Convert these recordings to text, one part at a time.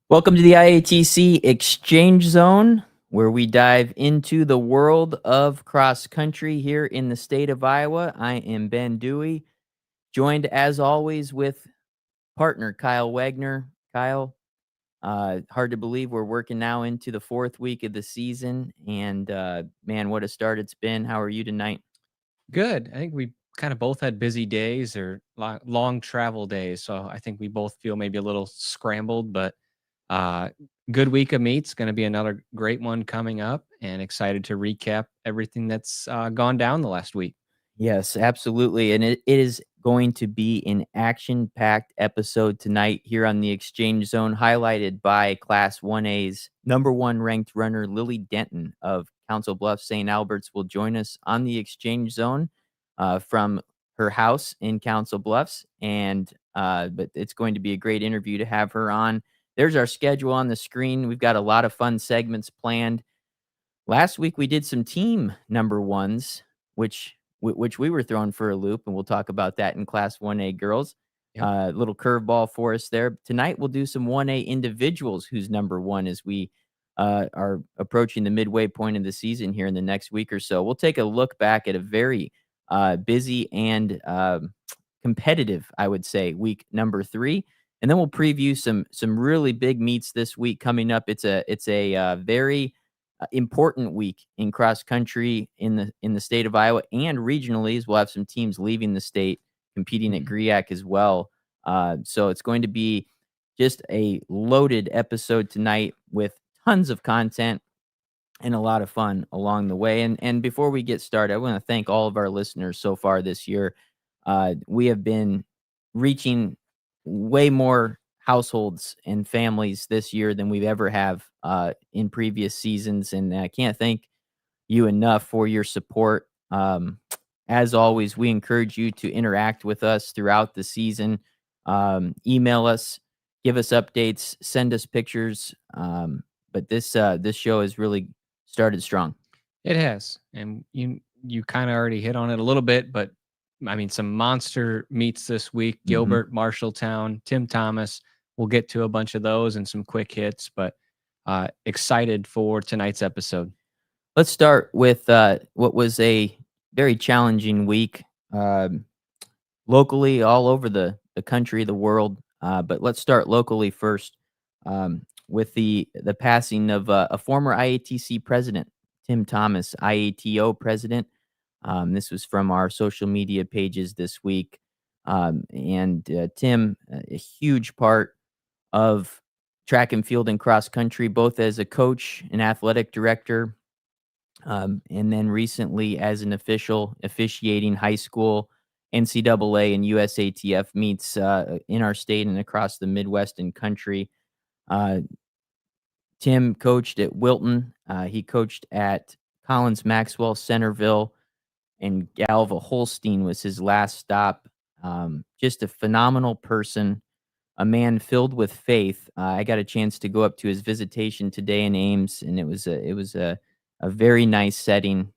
Welcome to the IATC Exchange Zone, where we dive into the world of cross country here in the state of Iowa. I am Ben Dewey, joined as always with partner Kyle Wagner. Kyle, hard to believe we're working now into the fourth week of the season, and man, what a start it's been. How are you tonight? Good. I think we kind of both had busy days or long travel days, so I think we both feel maybe a little scrambled, but uh, good week of meets. Going to be another great one coming up, and excited to recap everything that's gone down the last week. Yes, absolutely. And it is going to be an action packed episode tonight here on the Exchange Zone, highlighted by Class 1A's number one ranked runner, Lily Denton of Council Bluffs, St. Albert's, will join us on the Exchange Zone from her house in Council Bluffs. But it's going to be a great interview to have her on. There's our schedule on the screen. We've got a lot of fun segments planned. Last week we did some team number ones, which we were thrown for a loop, and we'll talk about that in Class 1A girls. Yep. Little curveball for us there. Tonight we'll do some 1A individuals who's number one as we are approaching the midway point of the season here in the next week or so. We'll take a look back at a very busy and competitive, I would say, week number 3. And then we'll preview some really big meets this week coming up. It's a very important week in cross country in the state of Iowa and regionally, as we'll have some teams leaving the state competing at Mhm. GRIAC as well. So it's going to be just a loaded episode tonight with tons of content and a lot of fun along the way. And before we get started, I want to thank all of our listeners so far this year. We have been reaching way more households and families this year than we've ever have in previous seasons, and I can't thank you enough for your support. As always, we encourage you to interact with us throughout the season. Email us, give us updates, send us pictures. But this show has really started strong. It has, and you kind of already hit on it a little bit, but I mean, some monster meets this week: Mhm. Gilbert, Marshalltown, Tim Thomas. We'll get to a bunch of those and some quick hits, but excited for tonight's episode. Let's start with what was a very challenging week locally, all over the country, the world. But let's start locally first with the passing of a former IATC president, Tim Thomas, IATO president. This was from our social media pages this week. And Tim, a huge part of track and field and cross country, both as a coach and athletic director, and then recently as an official officiating high school NCAA and USATF meets in our state and across the Midwest and country. Uh, Tim coached at Wilton. He coached at Collins Maxwell, Centerville, and Galva Holstein was his last stop. Just a phenomenal person, a man filled with faith. I got a chance to go up to his visitation today in Ames, and it was a very nice setting.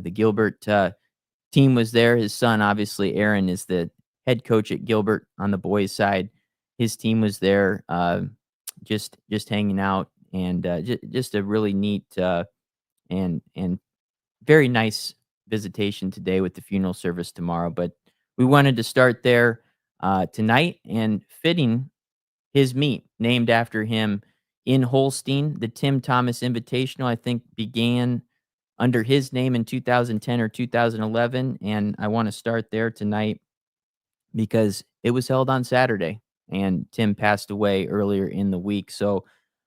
The Gilbert team was there. His son, obviously, Aaron, is the head coach at Gilbert on the boys' side. His team was there, just hanging out, and just a really neat and very nice visitation today with the funeral service tomorrow. But we wanted to start there tonight, and fitting his meet named after him in Holstein. The Tim Thomas Invitational, I think, began under his name in 2010 or 2011, and I want to start there tonight because it was held on Saturday, and Tim passed away earlier in the week. So,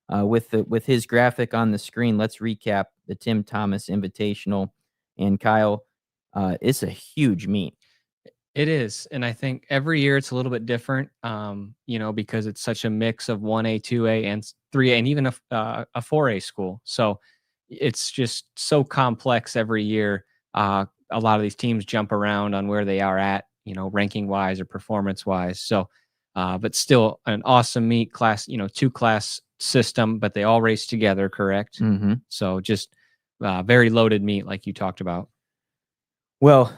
with his graphic on the screen, let's recap the Tim Thomas Invitational. And Kyle, it's a huge meet. It is, and I think every year it's a little bit different, because it's such a mix of 1A, 2A, and 3A, and even a 4A school. So it's just so complex every year. A lot of these teams jump around on where they are at, ranking wise or performance wise. So, but still an awesome meet class, 2 class system, but they all race together, correct? Mhm. So just very loaded meet, like you talked about. Well,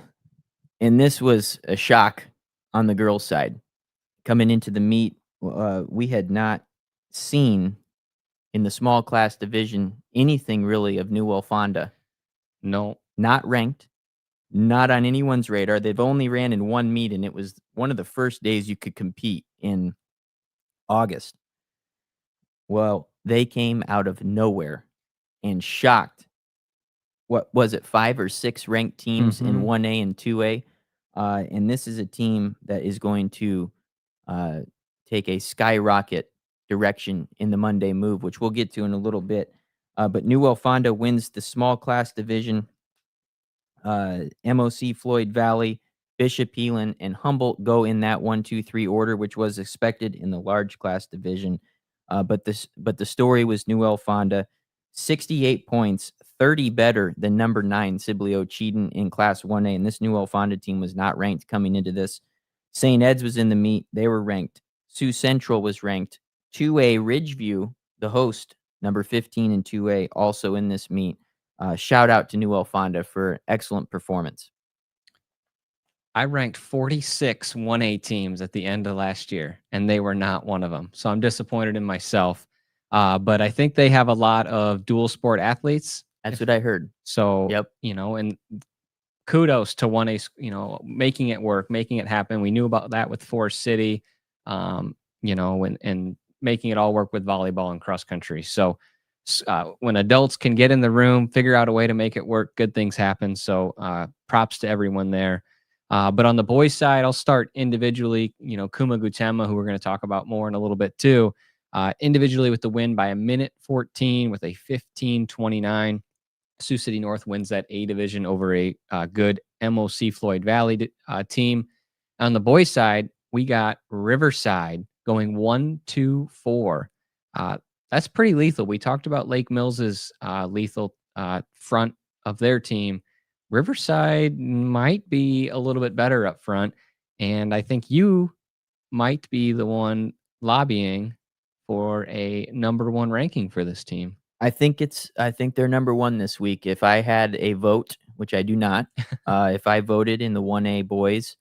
and this was a shock on the girls' side. Coming into the meet, we had not seen in the small class division anything really of New Fonda. No. Not ranked, not on anyone's radar. They've only ran in one meet, and it was one of the first days you could compete in August. Well, they came out of nowhere and shocked, what was it, 5 or 6 ranked teams in Mhm. 1A and 2A. And this is a team that is going to uh, take a skyrocket direction in the Monday move, which we'll get to in a little bit. But New Fonda wins the small class division. MOC, Floyd Valley, Bishop Elin, and Humboldt go in that 1, 2, 3 order, which was expected in the large class division. But the story was New Fonda, 68 points, 30 better than number 9 Siblio Cheaton in Class 1A, and this New Fonda team was not ranked coming into this. St. Ed's was in the meet; they were ranked. Sioux Central was ranked. 2A Ridgeview, the host, number 15 in 2A, also in this meet. Shout out to New Fonda for excellent performance. I ranked 46 1A teams at the end of last year, and they were not one of them. So I'm disappointed in myself. But I think they have a lot of dual sport athletes. That's what I heard. So, Yep. and kudos to 1A, making it work, making it happen. We knew about that with Forest City, and making it all work with volleyball and cross country. So when adults can get in the room, figure out a way to make it work, good things happen. So props to everyone there. But on the boys' side, I'll start individually. Kuma Gutema, who we're going to talk about more in a little bit too, individually with the win by 1:14 with a 15:29. Sioux City North wins that A division over a good MOC Floyd Valley team. On the boys' side, we got Riverside going 1-2-4. That's pretty lethal. We talked about Lake Mills's lethal front of their team. Riverside might be a little bit better up front, and I think you might be the one lobbying for a number 1 ranking for this team. I think they're number 1 this week. If I had a vote, which I do not, if I voted in the 1A boys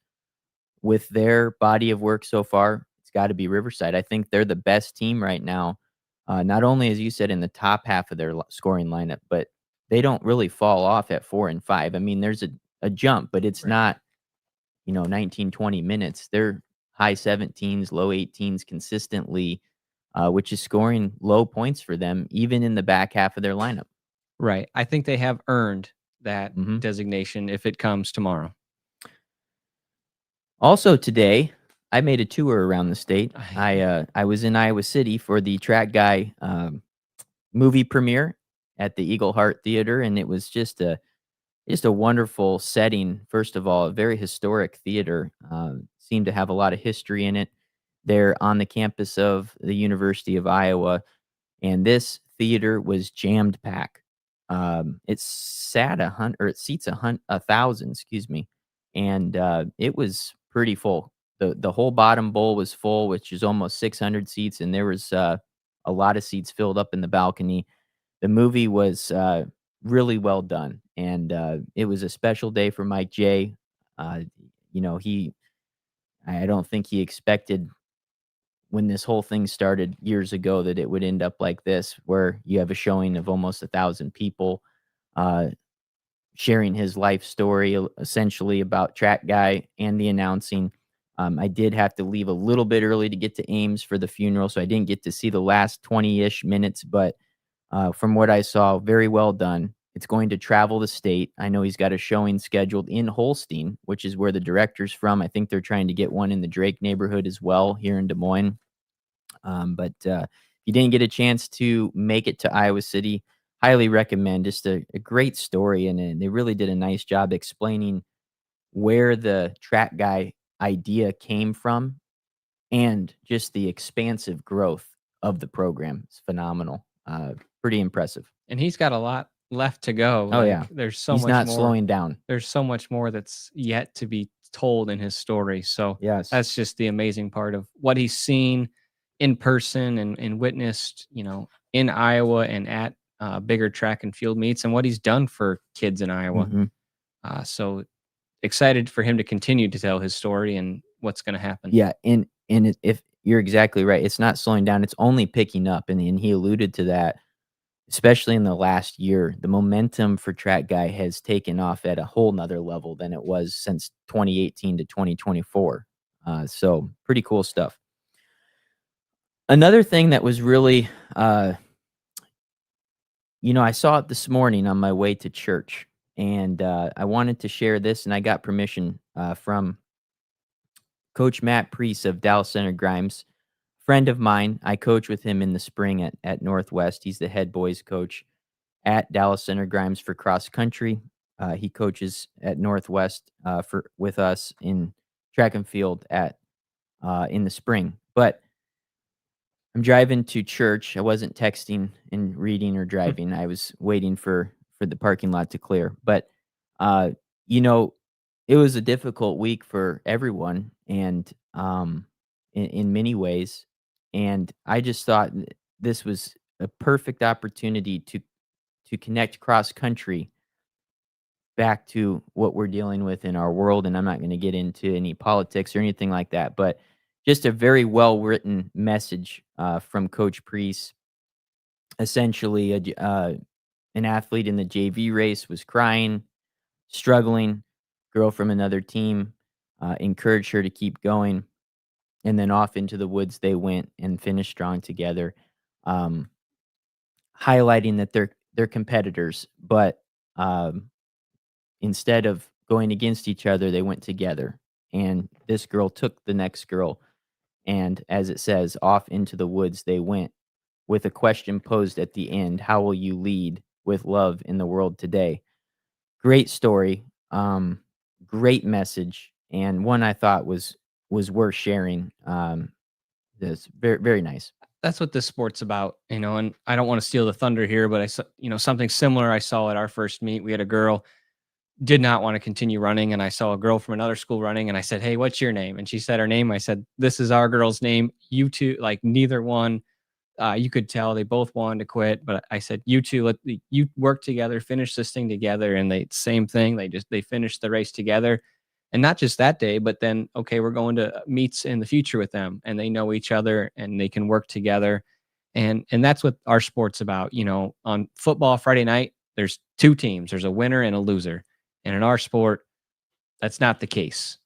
with their body of work so far, it's got to be Riverside. I think they're the best team right now. Not only, as you said, in the top half of their scoring lineup, but they don't really fall off at 4 and 5. I mean, there's a jump, but it's not, 19, 20 minutes. They're high 17s, low 18s consistently, which is scoring low points for them, even in the back half of their lineup. Right. I think they have earned that Mhm. designation if it comes tomorrow. Also today, I made a tour around the state. I was in Iowa City for the Track Guy movie premiere at the Eagle Heart Theater, and it was just a wonderful setting. First of all, a very historic theater. Seemed to have a lot of history in it. They're on the campus of the University of Iowa, and this theater was jammed packed. It sat it seats 1,000, excuse me, and it was pretty full. The whole bottom bowl was full, which is almost 600 seats, and there was a lot of seats filled up in the balcony. The movie was really well done, and it was a special day for Mike J. Uh, I don't think he expected when this whole thing started years ago that it would end up like this, where you have a showing of almost 1,000 people uh, sharing his life story, essentially about Track Guy and the announcing. I did have to leave a little bit early to get to Ames for the funeral, so I didn't get to see the last 20-ish minutes, but from what I saw, very well done. It's going to travel the state. I know he's got a showing scheduled in Holstein, which is where the director's from. I think they're trying to get one in the Drake neighborhood as well here in Des Moines. But if you didn't get a chance to make it to Iowa City, highly recommend. Just a great story, and they really did a nice job explaining where the Track Guy idea came from and just the expansive growth of the program. It's phenomenal. Pretty impressive. And he's got a lot left to go. Oh, yeah. There's so He's much not more. slowing down. There's so much more that's yet to be told in his story. So Yes. that's just the amazing part of what he's seen in person and witnessed, in Iowa and at bigger track and field meets, and what he's done for kids in Iowa. Mhm. So excited for him to continue to tell his story and what's going to happen. Yeah, and if you're exactly right. It's not slowing down, it's only picking up, and he alluded to that, especially in the last year. The momentum for track guy has taken off at a whole 'nother level than it was since 2018 to 2024. So pretty cool stuff. Another thing that was really, I saw it this morning on my way to church, and I wanted to share this, and I got permission from Coach Matt Priest of Dallas Center Grimes, friend of mine. I coach with him in the spring at Northwest. He's the head boys coach at Dallas Center Grimes for cross country. He coaches at Northwest for with us in track and field at in the spring. But I'm driving to church. I wasn't texting and reading or driving. I was waiting for the parking lot to clear. But uh, you know, it was a difficult week for everyone, and in many ways. And I just thought this was a perfect opportunity to connect cross country back to what we're dealing with in our world. And I'm not going to get into any politics or anything like that, but just a very well written message from Coach Priest. Essentially, an athlete in the JV race was crying, struggling. Girl from another team encouraged her to keep going, and then off into the woods they went and finished strong together, um, highlighting that they're competitors, but instead of going against each other, they went together. And this girl took the next girl, and as it says, off into the woods they went, with a question posed at the end: "How will you lead with love in the world today?" Great story, great message, and one I thought was worth sharing. That's very very nice. That's what this sport's about, and I don't want to steal the thunder here, but I saw, something similar I saw at our first meet. We had a girl did not want to continue running, and I saw a girl from another school running, and I said, "Hey, what's your name?" And she said her name. I said, "This is our girl's name. You two, like neither one, you could tell they both wanted to quit, but I said, you two, you work together, finish this thing together." And they same thing. They finished the race together, and not just that day, but then okay, we're going to meets in the future with them, and they know each other and they can work together, and that's what our sport's about. On football Friday night, there's two teams. There's a winner and a loser, and in our sport, that's not the case.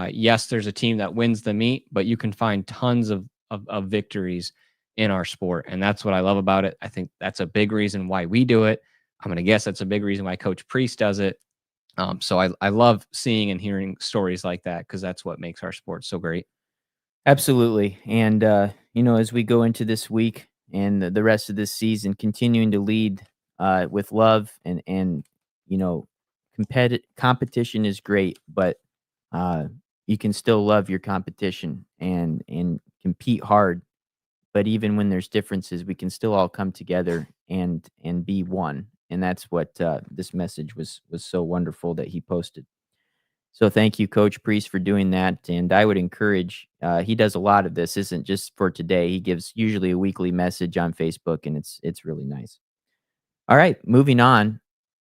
Yes, there's a team that wins the meet, but you can find tons of victories in our sport, and that's what I love about it. I think that's a big reason why we do it. I'm gonna guess that's a big reason why Coach Priest does it. So I love seeing and hearing stories like that because that's what makes our sport so great. Absolutely. And, as we go into this week and the rest of this season, continuing to lead with love and, you know, competition is great, but uh, you can still love your competition and compete hard. But even when there's differences, we can still all come together and be one. And that's what this message was so wonderful that he posted. So thank you, Coach Priest, for doing that. And I would encourage, he does a lot of this, isn't just for today. He gives usually a weekly message on Facebook, and it's really nice. All right, moving on.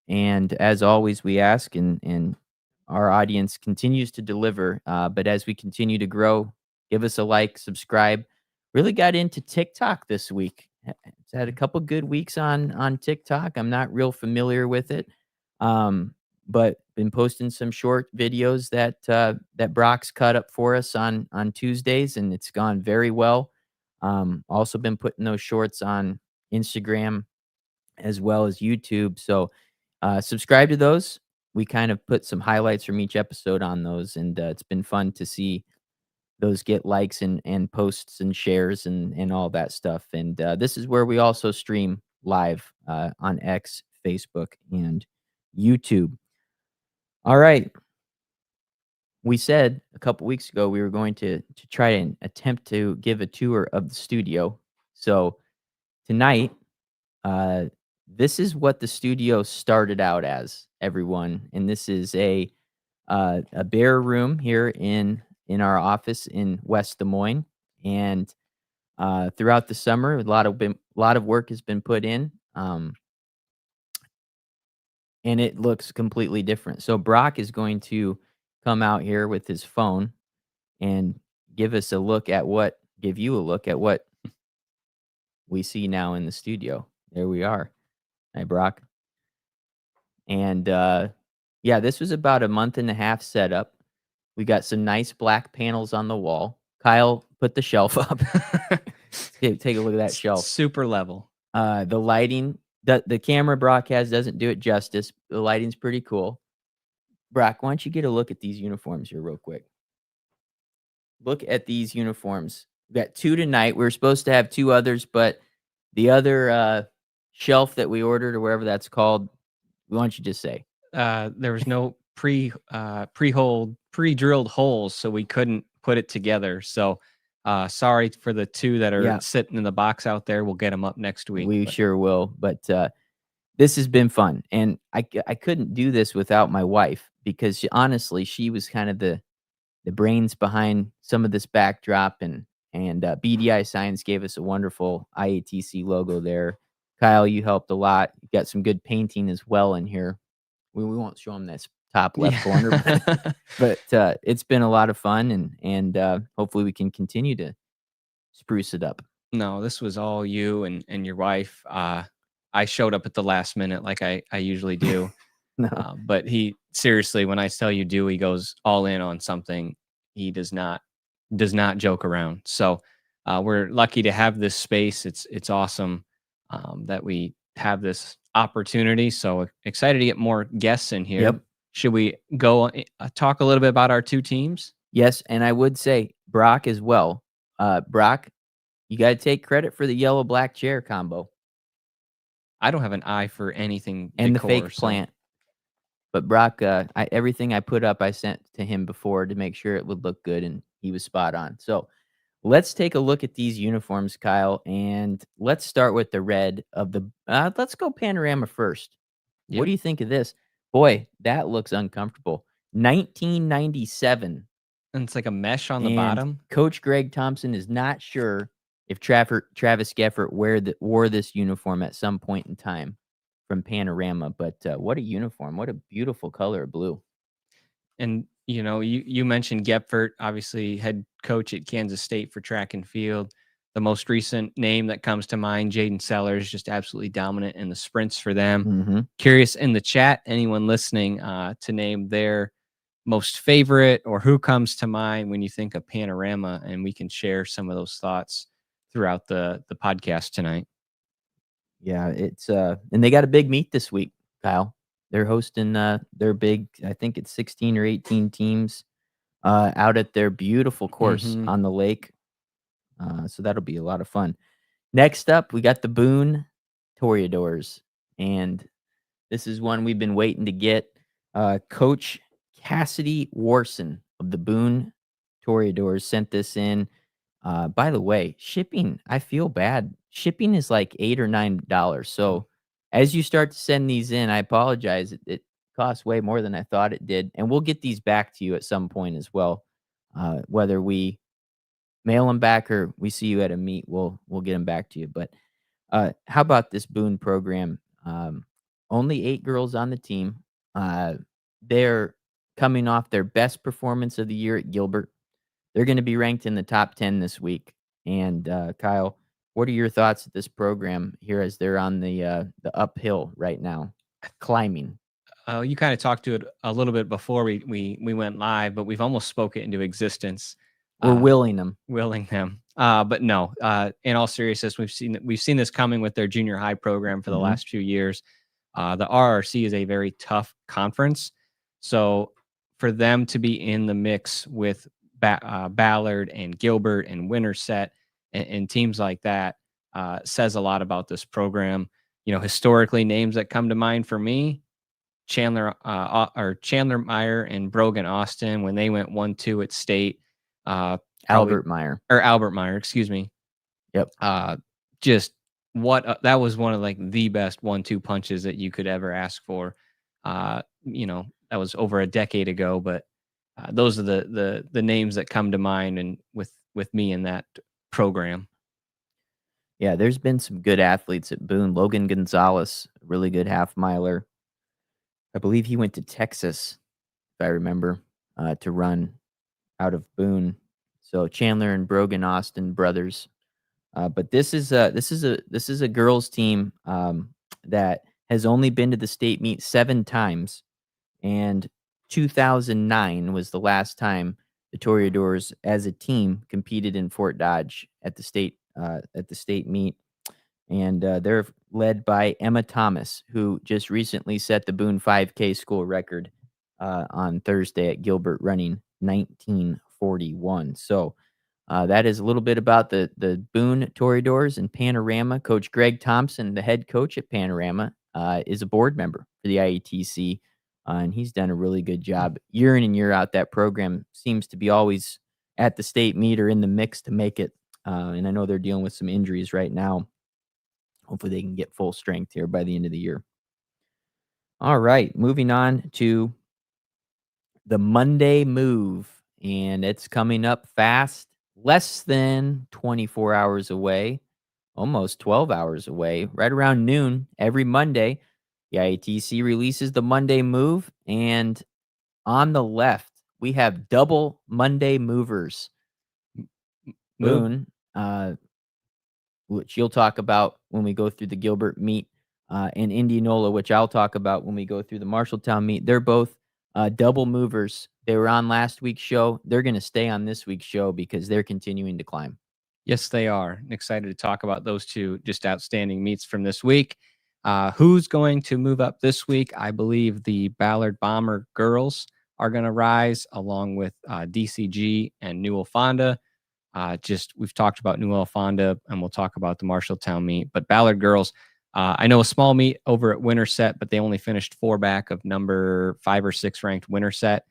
And as always, we ask, and our audience continues to deliver. But as we continue to grow, give us a like, subscribe. Really got into TikTok this week. It's had a couple good weeks on TikTok. I'm not real familiar with it, um, but been posting some short videos that Brock's cut up for us on Tuesdays, and it's gone very well. Also been putting those shorts on Instagram as well as YouTube. So subscribe to those. We kind of put some highlights from each episode on those, and it's been fun to see those get likes and posts and shares and all that stuff. And this is where we also stream live on X, Facebook, and YouTube. All right. We said a couple weeks ago we were going to try and attempt to give a tour of the studio. So tonight, uh, this is what the studio started out as, everyone, and this is a bare room here in our office in West Des Moines, and throughout the summer, a lot of work has been put in, and it looks completely different. So Brock is going to come out here with his phone and give us a look at what give you a look at what we see now in the studio. There we are. Hi, Brock. And yeah, this was about a month and a half setup. We got some nice black panels on the wall. Kyle put the shelf up. Take a look at that shelf. Super level. The lighting, the camera broadcast doesn't do it justice. The lighting's pretty cool. Brock, why don't you get a look at these uniforms here real quick? Look at these uniforms. We got 2 tonight. We were supposed to have 2 others, but the other shelf that we ordered or whatever that's called, why don't you just say? There was no pre-drilled holes, so we couldn't put it together. So sorry for the 2 that are Yeah, sitting in the box out there. We'll get them up next week. we But sure will. But this has been fun, and I couldn't do this without my wife because honestly, she was kind of the brains behind some of this backdrop, and BDI Science gave us a wonderful IATC logo there. Kyle, you helped a lot. You got some good painting as well in here. We won't show them this top left corner, but yeah. it's been a lot of fun, and hopefully we can continue to spruce it up. No, this was all you and your wife. I showed up at the last minute like I usually do. No. But he seriously, when I tell you Dewey goes all in on something, he does not joke around. So we're lucky to have this space. It's awesome that we have this opportunity. So excited to get more guests in here. Yep. Should we go talk a little bit about our 2 teams? Yes, and I would say Brock as well. Brock, you gotta take credit for the yellow black chair combo I don't have an eye for anything and the decor, fake so plant. But Brock, everything I put up, I sent to him before to make sure it would look good, and he was spot on. So let's take a look at these uniforms, Kyle, and let's start with the red of the. Let's go panorama first. What yeah. do you think of this? Boy, that looks uncomfortable. 1997, And it's like a mesh on the and bottom. Coach Greg Thompson is not sure if Travis Geffert wore this uniform at some point in time from Panorama, but what a uniform. What a beautiful color of blue. And you mentioned Gepfert, obviously head coach at Kansas State for track and field. The most recent name that comes to mind, Jaden Sellers, just absolutely dominant in the sprints for them. Mhm. Curious in the chat, anyone listening, to name their most favorite or who comes to mind when you think of Panorama, and we can share some of those thoughts throughout the podcast tonight. Yeah, it's and they got a big meet this week, Kyle. They're hosting their big, I think it's 16 or 18 teams out at their beautiful course Hmm. on the lake. So that'll be a lot of fun. Next up, we got the Boone Toreadors, and this is one we've been waiting to get. Coach Cassidy Warson of the Boone Toreadors sent this in. By the way, shipping, I feel bad. Shipping is like $8 or $9. So as you start to send these in, I apologize. It costs way more than I thought it did. And we'll get these back to you at some point as well. Whether we mail them back or we see you at a meet, we'll get them back to you. But how about this Boone program? Only 8 girls on the team. They're coming off their best performance of the year at Gilbert. They're gonna be ranked in the top 10 this week. And, Kyle, what are your thoughts of this program here as they're on the uphill right now, climbing? You kind of talked to it a little bit before we went live, but we've almost spoke it into existence. We're Uh, willing them. willing them. But no, in all seriousness, we've seen this coming with their junior high program for the Mhm. last few years. The RRC is a very tough conference, so for them to be in the mix with Ballard and Gilbert and Winterset and teams like that says a lot about this program. Historically, names that come to mind for me: Chandler Meyer and Brogan Austin when they went 1-2 at state. Probably Albert Meyer. or Albert Meyer, excuse me. Yep. Just that was one of like the best 1-2 punches that you could ever ask for. That was over a decade ago, but those are the names that come to mind and with me in that program. Yeah, there's been some good athletes at Boone. Logan Gonzalez, a really good half miler. I believe he went to Texas, if I remember, to run out of Boone. So Chandler and Brogan Austin brothers. But this is a girls team that has only been to the state meet 7 times, and 2009 was the last time the Toreadors as a team competed in Fort Dodge at the state meet. And they're led by Emma Thomas, who just recently set the Boone 5K school record on Thursday at Gilbert, running 1941. So that is a little bit about the Boone Toreadors and Panorama. Coach Greg Thompson, the head coach at Panorama, is a board member for the IETC, and he's done a really good job year in and year out. That program seems to be always at the state meet or in the mix to make it. And I know they're dealing with some injuries right now. Hopefully, they can get full strength here by the end of the year. All right, moving on to the Monday Move, and it's coming up fast. Less than 24 hours away, almost 12 hours away, right around noon every Monday. The IATC releases the Monday Move, and on the left, we have double Monday Movers. Move. Boone, which you'll talk about when we go through the Gilbert meet, and Indianola, which I'll talk about when we go through the Marshalltown meet. They're both double movers. They were on last week's show. They're going to stay on this week's show because they're continuing to climb. Yes, they are. Excited to talk about those two just outstanding meets from this week. Who's going to move up this week? I believe the Ballard Bomber girls are going to rise along with DCG and New Fonda. We've talked about New Fonda, and we'll talk about the Marshalltown meet. But Ballard girls, I know a small meet over at Winterset, but they only finished 4 back of number 5 or 6 ranked Winterset.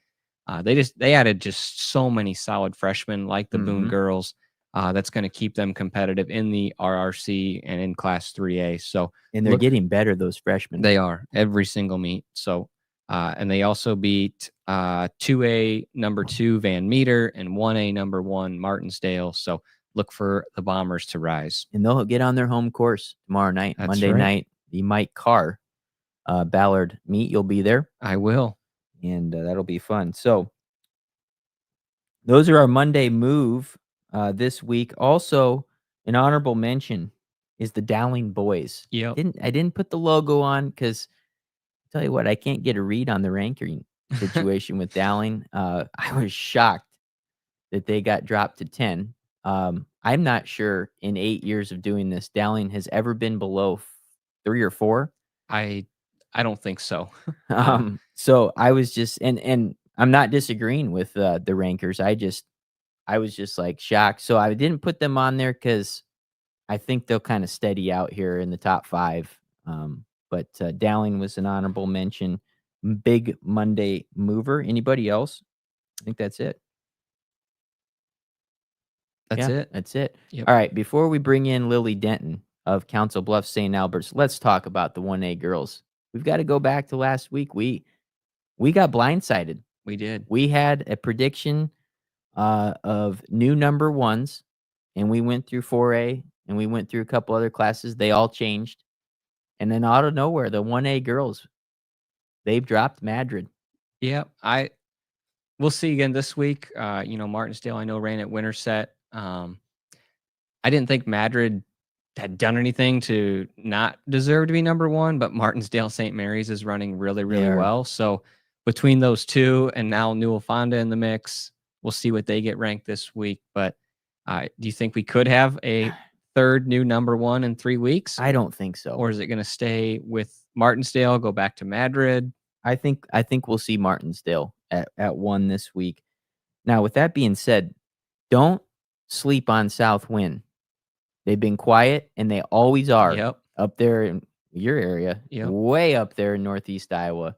They added just so many solid freshmen like the Boone girls. That's going to keep them competitive in the RRC and in Class 3A. So, and they're getting better, those freshmen. They are every single meet. So, and they also beat 2A number 2 Van Meter and 1A number 1 Martinsdale. So look for the Bombers to rise. And they'll get on their home course tomorrow night, That's Monday right. night, the Mike Carr Ballard meet. You'll be there. I will. And that'll be fun. So those are our Monday Move this week. Also, an honorable mention is the Dowling boys. Yep. I didn't put the logo on because tell you what, I can't get a read on the ranking situation with Dowling. I was shocked that they got dropped to 10. I'm not sure in 8 years of doing this, Dowling has ever been below 3 or 4. I don't think so. So I was just and I'm not disagreeing with the rankers. I was just like shocked. So I didn't put them on there because I think they'll kind of steady out here in the top 5. But Dowling was an honorable mention. Big Monday mover. Anybody else? I think that's it. That's it. Yep. All right. Before we bring in Lily Denton of Council Bluffs, St. Albert's, let's talk about the 1A girls. We've got to go back to last week. We got blindsided. We did. We had a prediction of new number 1s, and we went through 4A, and we went through a couple other classes. They all changed. And then out of nowhere, the 1A girls, they've dropped Madrid. Yeah, we'll see again this week. Martinsdale, I know, ran at Winterset. I didn't think Madrid had done anything to not deserve to be number 1, but Martinsdale St. Mary's is running really, really well. So between those two and now Newell Fonda in the mix, we'll see what they get ranked this week. But do you think we could have a third new number 1 in 3 weeks? I don't think so. Or is it going to stay with Martinsdale, go back to Madrid? I think we'll see Martinsdale at 1 this week. Now, with that being said, don't sleep on Southwind. They've been quiet, and they always are up there in your area, way up there in Northeast Iowa.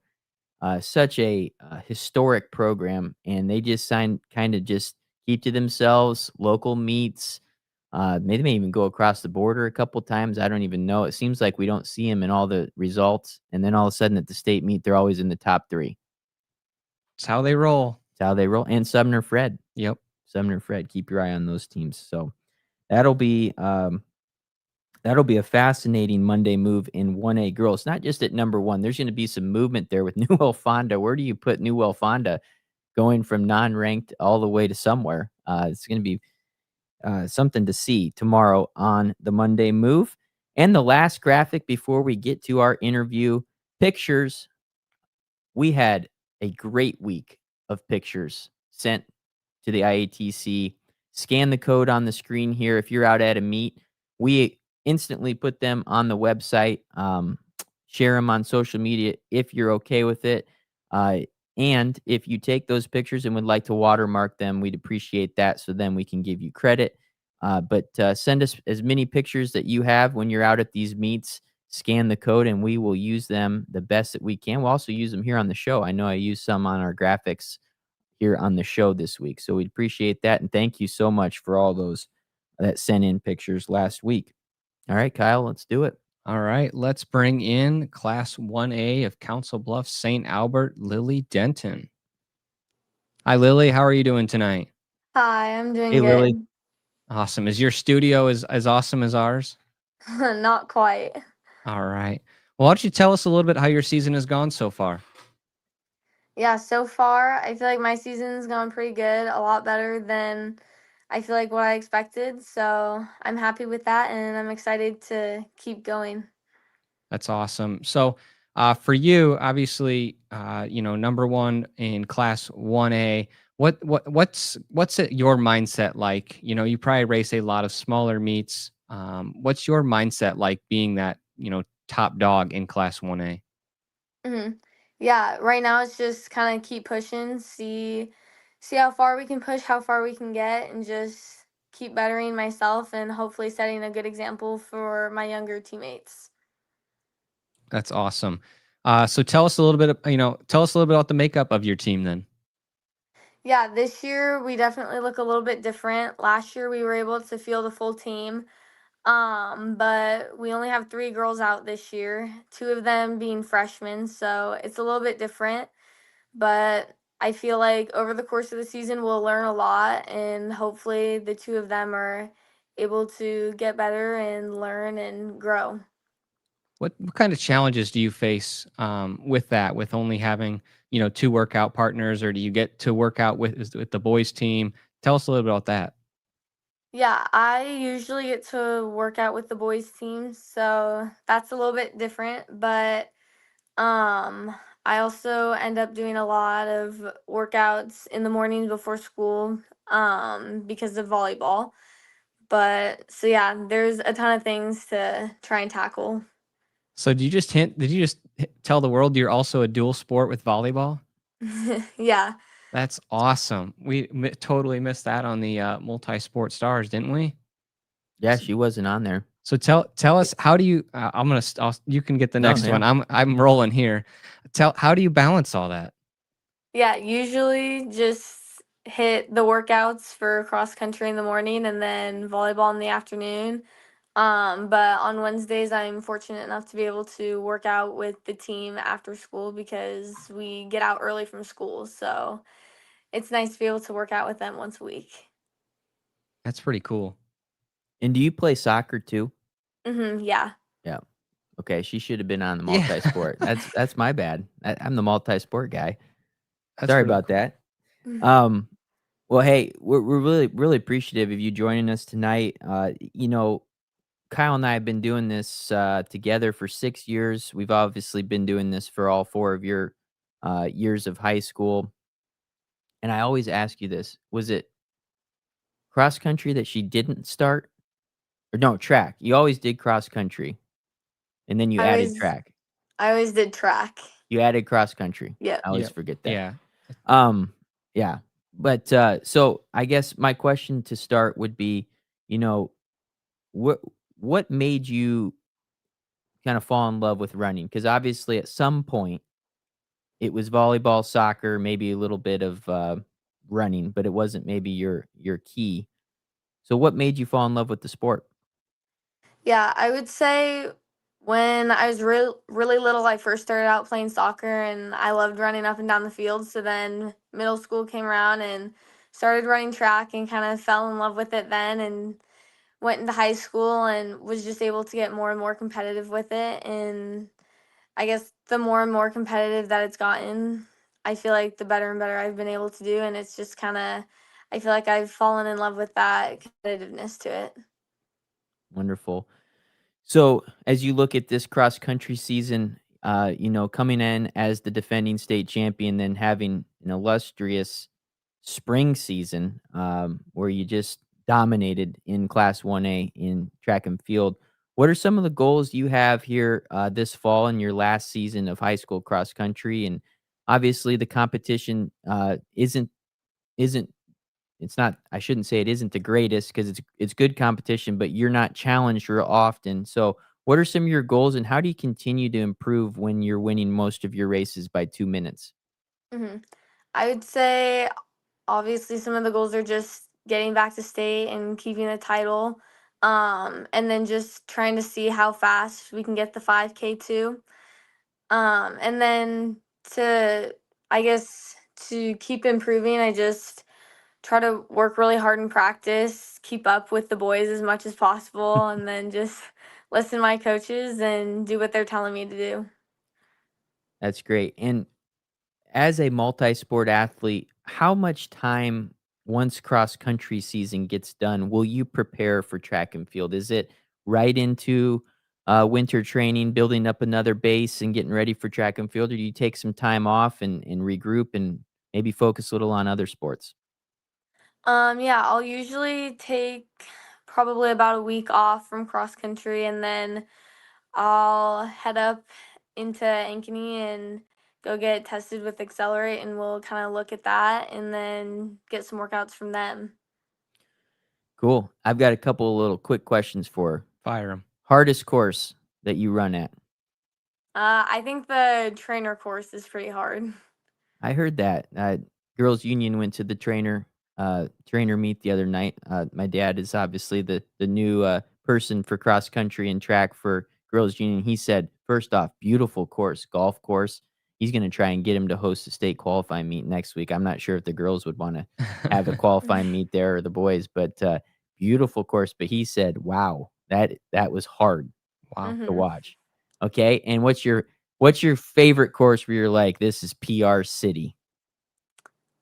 Such a historic program, and they just kind of just keep to themselves, local meets. They may even go across the border a couple times. I don't even know. It seems like we don't see them in all the results, and then all of a sudden at the state meet, they're always in the top 3. It's how they roll. And Sumner Fred. Yep. Sumner Fred. Keep your eye on those teams. So that'll be a fascinating Monday move in 1A girls. Not just at number 1. There's going to be some movement there with Newell Fonda. Where do you put Newell Fonda? going from non-ranked all the way to somewhere. It's going to be something to see tomorrow on the Monday Move. And the last graphic before we get to our interview pictures, we had a great week of pictures sent to the IATC. Scan the code on the screen here. If you're out at a meet, we instantly put them on the website. Share them on social media if you're okay with it. Uh, and if you take those pictures and would like to watermark them, we'd appreciate that. So then we can give you credit. But send us as many pictures that you have when you're out at these meets. Scan the code and we will use them the best that we can. We'll also use them here on the show. I know I used some on our graphics here on the show this week. So we appreciate that. And thank you so much for all those that sent in pictures last week. All right, Kyle, let's do it. All right, let's bring in Class 1A of Council Bluffs, St. Albert, Lily Denton. Hi, Lily. How are you doing tonight? Hi, I'm doing Hey, Lily. good. Awesome. Is your studio as awesome as ours? Not quite. All right. Well, why don't you tell us a little bit how your season has gone so far? Yeah, so far, I feel like my season's gone pretty good, a lot better than I feel like what I expected. So I'm happy with that, and I'm excited to keep going. That's awesome. So, for you, obviously, number one in Class 1A. What's your mindset like? You know, you probably race a lot of smaller meets. What's your mindset like being that top dog in Class 1A? hmm Yeah, right now it's just kind of keep pushing, see how far we can push, how far we can get, and just keep bettering myself and hopefully setting a good example for my younger teammates. That's awesome. So tell us a little bit. Tell us a little bit about the makeup of your team then. Yeah, this year we definitely look a little bit different. Last year we were able to field the full team, but we only have three girls out this year, two of them being freshmen, so it's a little bit different. But I feel like over the course of the season we'll learn a lot, and hopefully the two of them are able to get better and learn and grow. What kind of challenges do you face with that? With only having two workout partners, or do you get to work out with the boys team? Tell us a little bit about that. Yeah, I usually get to work out with the boys team, so that's a little bit different, but Um, I also end up doing a lot of workouts in the mornings before school, because of volleyball. But so yeah, there's a ton of things to try and tackle. So do you just hint? Did you just tell the world you're also a dual sport with volleyball? Yeah. That's awesome. We totally missed that on the multi-sport stars, didn't we? Yeah, she wasn't on there. So tell us, how do you? I'm gonna. You can get the No, next yeah. one. I'm rolling here. How do you balance all that? Yeah, usually just hit the workouts for cross country in the morning and then volleyball in the afternoon. But on Wednesdays, I'm fortunate enough to be able to work out with the team after school because we get out early from school. So it's nice to be able to work out with them once a week. That's pretty cool. And do you play soccer too? Yeah. Yeah. Okay, she should have been on the Yeah, multi-sport. That's my bad. I'm the multi-sport guy. that's Sorry really about that. Um, well, hey, we're really appreciative of you joining us tonight. Kyle and I have been doing this together for 6 years. We've obviously been doing this for all 4 of your years of high school. And I always ask you this: was it cross country that she didn't start, or no track? You always did cross country, and then you I added always track. I always did track. You added cross country. Yep. I always yeah, forget that. yeah. Um, yeah. But so I guess my question to start would be, you know, what what made you kind of fall in love with running? Because obviously at some point it was volleyball, soccer, maybe a little bit of running, but it wasn't maybe your key. So what made you fall in love with the sport? Yeah, I would say when I was really little, I first started out playing soccer and I loved running up and down the field. So then middle school came around and started running track and kind of fell in love with it then and went into high school and was just able to get more and more competitive with it. And I guess the more and more competitive that it's gotten, I feel like the better and better I've been able to do, and it's just kind of, I feel like I've fallen in love with that competitiveness to it. Wonderful. So, as you look at this cross country season, coming in as the defending state champion, then having an illustrious spring season where you just dominated in Class 1A in track and field. What are some of the goals you have here this fall in your last season of high school cross country? And obviously, the competition isn't it's not I shouldn't say it isn't the greatest because it's good competition, but you're not challenged real often. So, what are some of your goals and how do you continue to improve when you're winning most of your races by 2 minutes? hmm I would say obviously some of the goals are just getting back to state and keeping the title, and then just trying to see how fast we can get the 5K too. And then to, I guess, to keep improving, I just try to work really hard in practice, keep up with the boys as much as possible, and then just listen to my coaches and do what they're telling me to do. That's great. And as a multi-sport athlete, how much time once cross country season gets done will you prepare for track and field? Is it right into winter training, building up another base and getting ready for track and field, or do you take some time off and regroup and maybe focus a little on other sports? Yeah, I'll usually take probably about a week off from cross country, and then I'll head up into Ankeny and go get tested with Accelerate, and we'll kind of look at that and then get some workouts from them. Cool. I've got a couple of little quick questions for Fire them. hardest course that you run at. I think the trainer course is pretty hard. I heard that. Girls Union went to the trainer meet the other night. My dad is obviously the new person for cross country and track for Girls Union. He said, first off, beautiful course, golf course. He's going to try and get him to host a state qualifying meet next week. I'm not sure if the girls would want to have a qualifying meet there or the boys, but beautiful course. But he said, "Wow, that was hard Wow. to hmm watch." Okay, and what's your favorite course where you're like, "This is PR city"?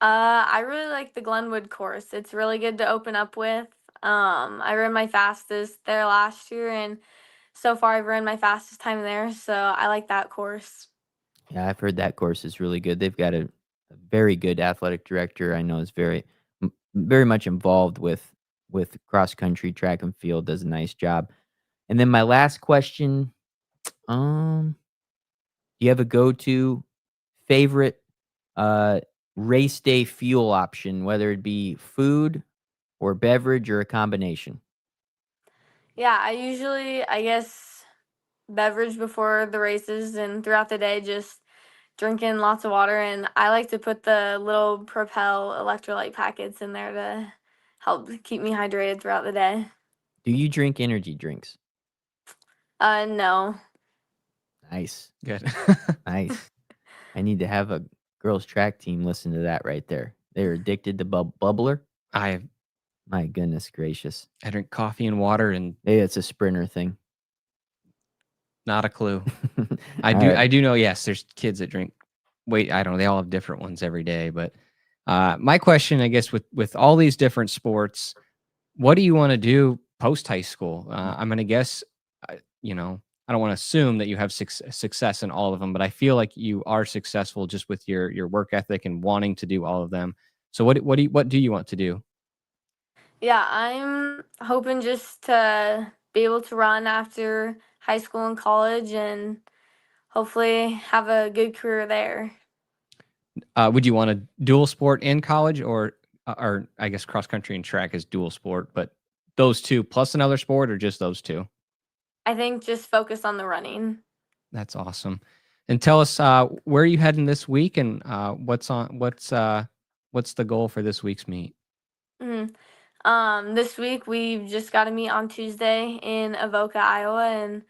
I really like the Glenwood course. It's really good to open up with. I ran my fastest there last year, and so far I've ran my fastest time there, so I like that course. Yeah, I've heard that course is really good. They've got a very good athletic director I know is very much involved with cross country, track and field, does a nice job. And then my last question, um, do you have a go-to favorite uh race day fuel option, whether it be food or beverage or a combination? Yeah, I usually, I guess, beverage before the races and throughout the day, just drinking lots of water. And I like to put the little Propel electrolyte packets in there to help keep me hydrated throughout the day. Do you drink energy drinks? No. Nice. Good. Nice. I need to have a girls track team listen to that right there. They're addicted to bubbler. I My goodness gracious. I drink coffee and water and Maybe it's a sprinter thing. not a clue. All right. I do know, yes, there's kids that drink wait, I don't know, they all have different ones every day, but my question, I guess, with all these different sports, what do you want to do post high school? I'm going to guess, you know, I don't want to assume that you have success in all of them, but I feel like you are successful just with your work ethic and wanting to do all of them. So what do you want to do? Yeah, I'm hoping just to be able to run after high school and college and hopefully have a good career there. Would you want a dual sport in college, or I guess cross country and track is dual sport, but those two plus another sport, or just those two? I think just focus on the running. That's awesome. And tell us, where are you heading this week, and what's the goal for this week's meet? Mhm. This week we've just got to meet on Tuesday in Avoca, Iowa, and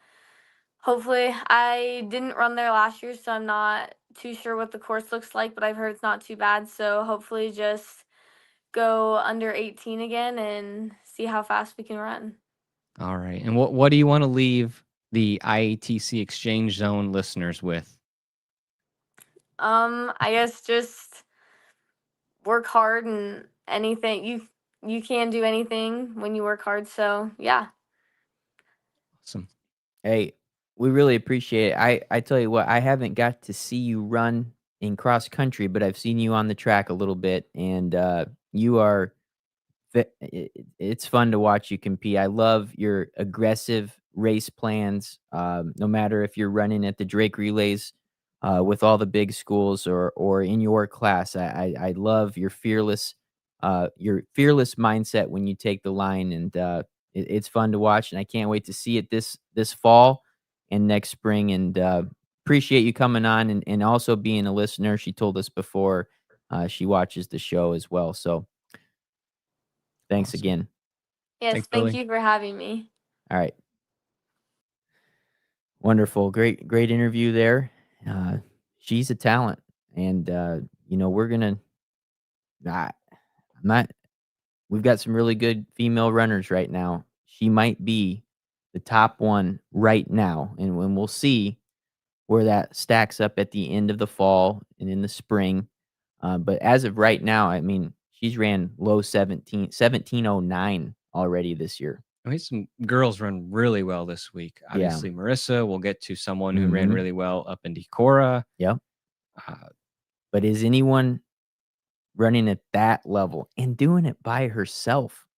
hopefully I didn't run there last year, so I'm not too sure what the course looks like, but I've heard it's not too bad. So hopefully just go under 18 again and see how fast we can run. All right. And what do you want to leave the IATC Exchange Zone listeners with? I guess just work hard and anything you can do anything when you work hard. So yeah. Awesome. Hey, we really appreciate it. I tell you what, I haven't got to see you run in cross country, but I've seen you on the track a little bit, and you are it's fun to watch you compete. I love your aggressive race plans. No matter if you're running at the Drake Relays with all the big schools or in your class, I love your fearless mindset when you take the line, and it's fun to watch. And I can't wait to see it this fall and next spring. And appreciate you coming on and also being a listener. She told us before she watches the show as well. So thanks Awesome. again. Yes, Thanks, thank Lily. you for having me. All right. Wonderful. Great interview there. Uh, she's a talent. And, we're going to, I'm not, we've got some really good female runners right now. She might be the top one right now. And when we'll see where that stacks up at the end of the fall and in the spring. But as of right now, I mean, she's ran low 1709 already this year. We had some girls run really well this week. Yeah. Obviously, Marissa, we'll get to someone who ran Mhm. really well up in Decorah. Yep. Uh, But is anyone running at that level and doing it by herself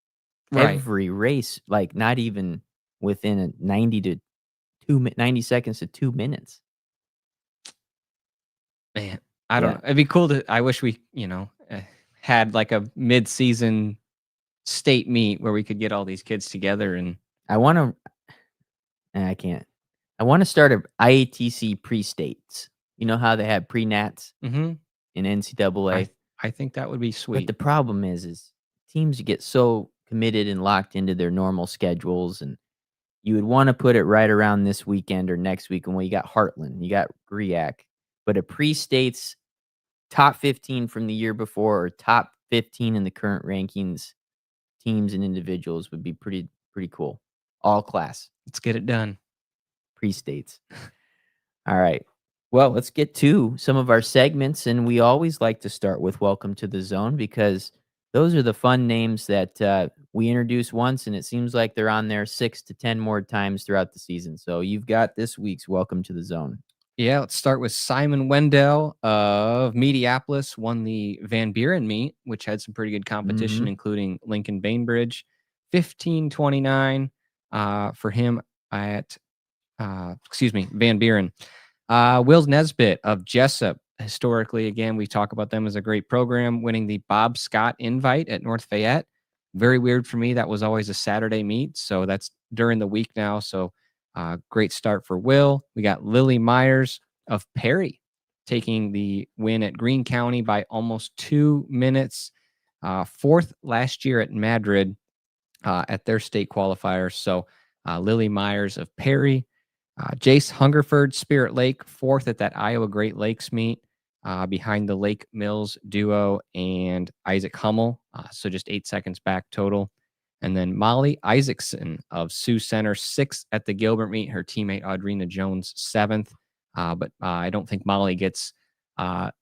right. every race, like, not even within a 90 seconds to 2 minutes? Man, I don't Yeah. know. It'd be cool to, I wish we, had like a mid-season state meet where we could get all these kids together and I wanna I can't. I wanna start a IATC pre-states. You know how they have pre-nats Mhm. in I NCAA? th- I think that would be But the sweet. problem is teams get so committed and locked into their normal schedules, and you would wanna put it right around this weekend or next weekend when you got Heartland, you got GRIAC. But a pre-states top 15 from the year before or top 15 in the current rankings, teams and individuals would be pretty cool. All class, Let's get it done. pre-states. All right. Well, let's get to some of our segments, and we always like to start with "Welcome to the Zone" because those are the fun names that we introduce once, and it seems like they're on there 6 to 10 more times throughout the season. So you've got this week's "Welcome to the Zone." Yeah, let's start with Simon Wendell of Mediapolis, won the Van Buren meet, which had some pretty good competition, Mhm. including Lincoln Bainbridge. 15:29 for him at, Van Buren. Wills Nesbitt of Jessup. Historically, again, we talk about them as a great program, winning the Bob Scott Invite at North Fayette. Very weird for me. That was always a Saturday meet. So that's during the week now. So great start for Will. We got Lily Myers of Perry taking the win at Greene County by almost 2 minutes. Fourth last year at Madrid at their state qualifiers. So Lily Myers of Perry. Jace Hungerford, Spirit Lake, fourth at that Iowa Great Lakes meet behind the Lake Mills duo and Isaac Hummel. So just 8 seconds back total. And then Molly Isaacson of Sioux Center, sixth at the Gilbert meet. Her teammate Audrina Jones, seventh. But I don't think Molly gets a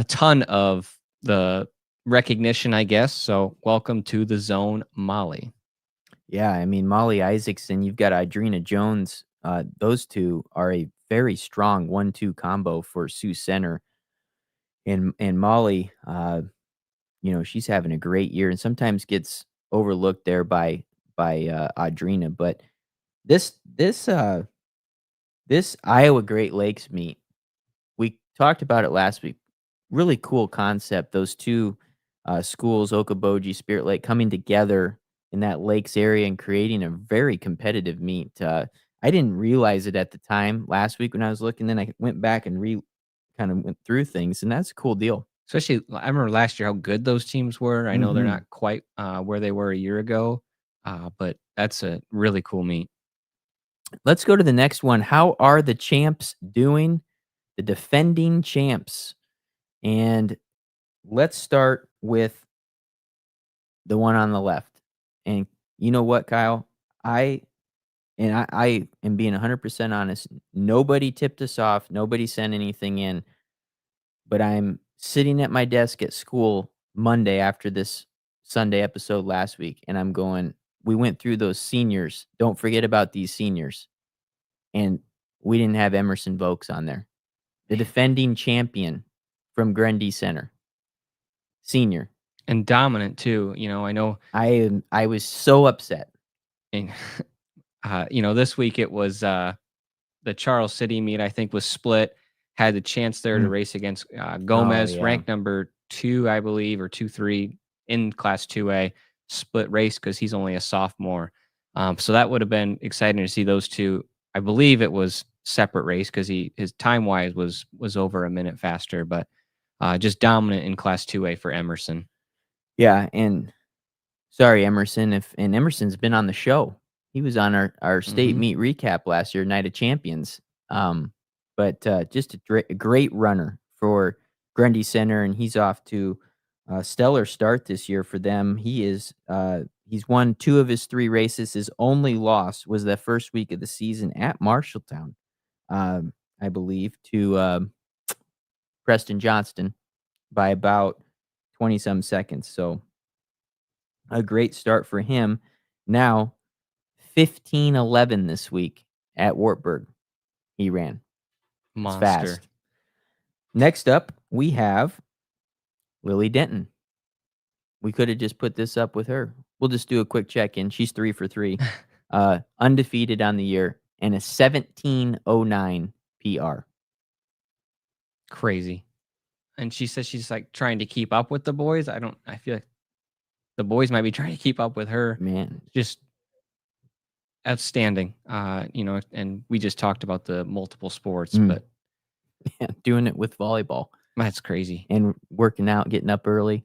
ton of the recognition, I guess. So welcome to the zone, Molly. Yeah, I mean, Molly Isaacson, you've got Audrina Jones. Those two are a very strong 1-2 combo for Sioux Center. And Molly, she's having a great year and sometimes gets overlooked there by Audrina. But this this this Iowa Great Lakes meet, we talked about it last week. Really cool concept. Those two schools, Okoboji, Spirit Lake, coming together in that lakes area and creating a very competitive meet. I didn't realize it at the time last week when I was looking. Then I went back and kind of went through things, and that's a cool deal. Especially, I remember last year how good those teams were. I know they're Mhm. not quite where they were a year ago, but that's a really cool meet. Let's go to the next one. How are the champs doing? The defending champs. And let's start with the one on the left. And you know what, Kyle? I am being 100% honest. Nobody tipped us off. Nobody sent anything in. but I'm sitting at my desk at school Monday after this Sunday episode last week, and I'm going, we went through those seniors. Don't forget about these seniors. And we didn't have Emerson Vokes on there. The defending champion from Grundy Center. Senior. And dominant too. I know. I was so upset. And, this week it was the Charles City meet, I think, was split. Had the chance there to race against Gomez, ranked number 2, I believe, or 2-3 in Class 2A. Split race because he's only a sophomore. So that would have been exciting to see those two. I believe it was separate race because his time wise was over a minute faster, but just dominant in Class 2A for Emerson. Yeah, and sorry, Emerson. And Emerson's been on the show. He was on our state meet recap last year, Night of Champions. But just a great runner for Grundy Center, and he's off to a stellar start this year for them. He's won 2 of his 3 races. His only loss was the first week of the season at Marshalltown, I believe, to Preston Johnston by about 20-some seconds. So a great start for him. Now, 15:11 this week at Wartburg. He ran. Monster. Fast. Next up, we have Lily Denton. We could have just put this up with her. We'll just do a quick check-in. She's 3 for 3. Undefeated on the year and a 17:09 PR. Crazy. And she says she's like trying to keep up with the boys. I feel like the boys might be trying to keep up with her. Man, just outstanding. And we just talked about the multiple sports, but yeah, doing it with volleyball. That's crazy. And working out, getting up early.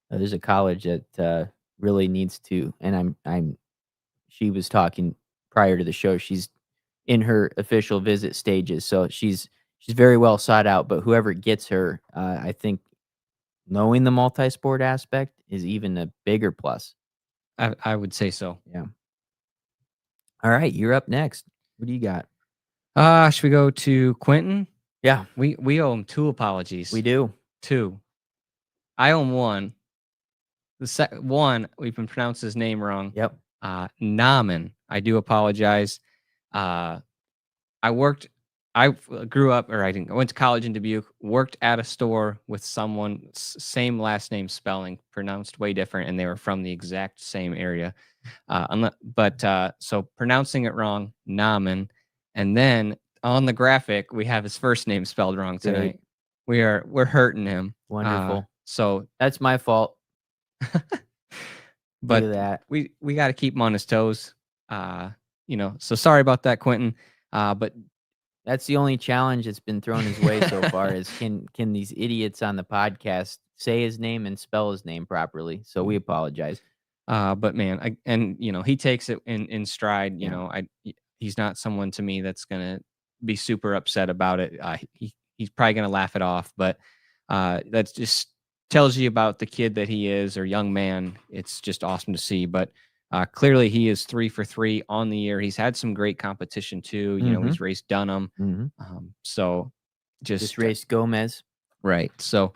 There's a college that really needs to, and she was talking prior to the show. She's in her official visit stages, so she's very well sought out. But whoever gets her, I think knowing the multi-sport aspect is even a bigger plus. I would say so. Yeah. All right, you're up next. What do you got? Should we go to Quentin? Yeah. We owe him 2 apologies. We do. 2. I owe him 1. The one, we've been pronounced his name wrong. Yep. Naaman. I do apologize. I grew up, I went to college in Dubuque, worked at a store with someone, same last name spelling, pronounced way different, and they were from the exact same area. So pronouncing it wrong, Naaman. And then on the graphic, we have his first name spelled wrong tonight. Great. We're hurting him. Wonderful. So that's my fault. But that. we got to keep him on his toes. So sorry about that, Quentin. But that's the only challenge that's been thrown his way so far is can these idiots on the podcast say his name and spell his name properly? So we apologize. But man, he takes it in stride. He's not someone to me that's gonna be super upset about it. He's probably gonna laugh it off, but that just tells you about the kid that he is, or young man. It's just awesome to see. But clearly, he is 3 for 3 on the year. He's had some great competition too. He's raced Dunham. So just raced Gomez. Right. So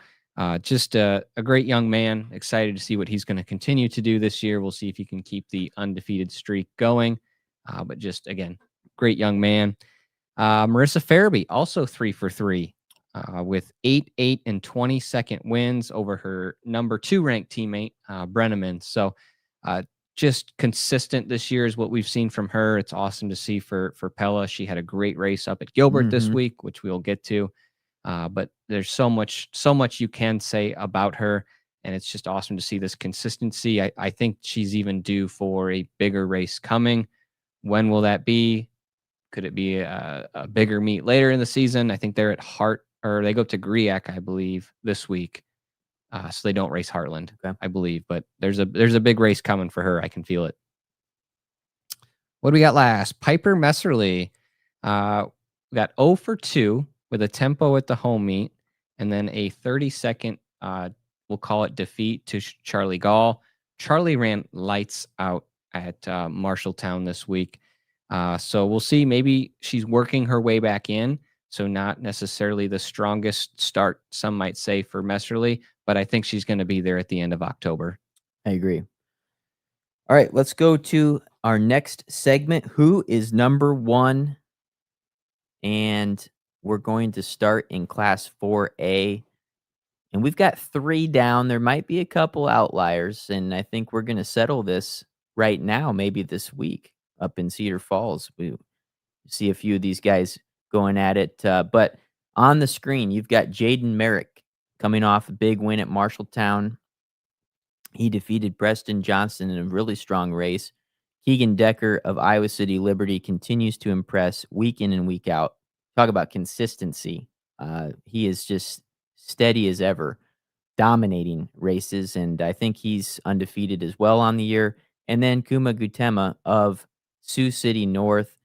just a great young man. Excited to see what he's going to continue to do this year. We'll see if he can keep the undefeated streak going. But just, again, great young man. Marissa Farabee, also 3 for 3 with 8, 8, and 22nd wins over her number 2 ranked teammate, Brenneman. So just consistent this year is what we've seen from her. It's awesome to see for Pella. She had a great race up at Gilbert this week, which we'll get to. But there's so much you can say about her, and it's just awesome to see this consistency. I think she's even due for a bigger race coming. When will that be? Could it be a bigger meet later in the season? I think they're at they go to Griak, I believe, this week. So they don't race Heartland, I believe. But there's a big race coming for her. I can feel it. What do we got last? Piper Messerly. We got 0 for 2 with a tempo at the home meet, and then a 30-second, we'll call it defeat to Charlie Gall. Charlie ran lights out at Marshalltown this week. So we'll see. Maybe she's working her way back in. So not necessarily the strongest start, some might say, for Messerly, but I think she's going to be there at the end of October. I agree. All right, let's go to our next segment. Who is number one? And we're going to start in Class 4A. And we've got 3 down. There might be a couple outliers, and I think we're gonna settle this right now, maybe this week up in Cedar Falls. We see a few of these guys going at it, but on the screen, you've got Jaden Merrick coming off a big win at Marshalltown. He defeated Preston Johnson in a really strong race. Keegan Decker of Iowa City Liberty continues to impress week in and week out. Talk about consistency. He is just steady as ever, dominating races, and I think he's undefeated as well on the year. And then Kuma Gutema of Sioux City North.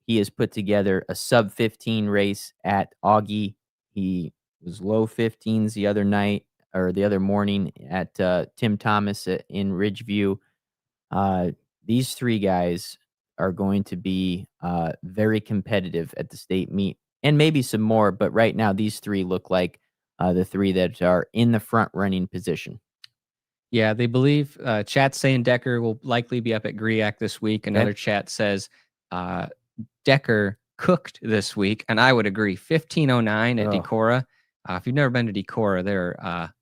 He has put together a sub 15 race at Augie. He was low 15s the other night or the other morning at Tim Thomas in Ridgeview. Uh, these 3 guys are going to be very competitive at the state meet and maybe some more. But right now, these 3 look like the 3 that are in the front running position. Yeah, they believe chat's saying Decker will likely be up at GRIAC this week. Another chat says Decker cooked this week, and I would agree. 15:09 at Decorah. If you've never been to Decorah, there are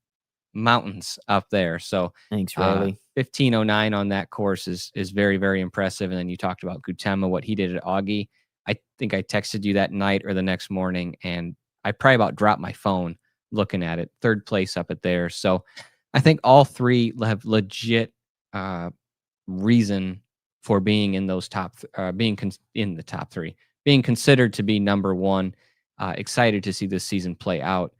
mountains up there. So thanks, Riley. 15:09 on that course is very, very impressive. And then you talked about Gutema, what he did at Augie. I think I texted you that night or the next morning, and I probably about dropped my phone looking at it. 3rd place up at there. So I think all 3 have legit reason for being in those in the top 3, being considered to be number 1. Excited to see this season play out.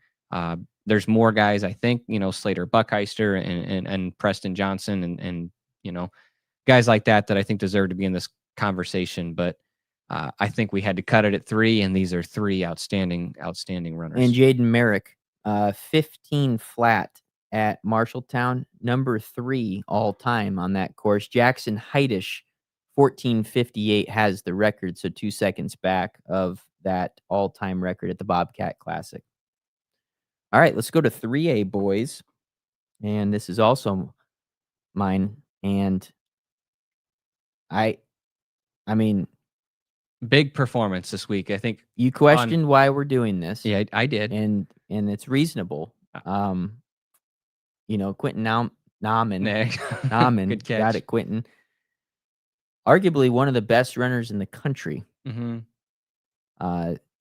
There's more guys, I think, Slater Buckheister and Preston Johnson and guys like that I think deserve to be in this conversation. But I think we had to cut it at 3, and these are 3 outstanding runners. And Jaden Merrick, 15 flat at Marshalltown, number 3 all time on that course. Jackson Heidish, 14:58 has the record, so 2 seconds back of that all-time record at the Bobcat Classic. All right, let's go to 3A boys, and this is also mine. And I mean, big performance this week. I think you questioned why we're doing this. Yeah, I did, and it's reasonable. Quentin Nauman, good catch. got it, Quentin. Arguably one of the best runners in the country. Mm-hmm.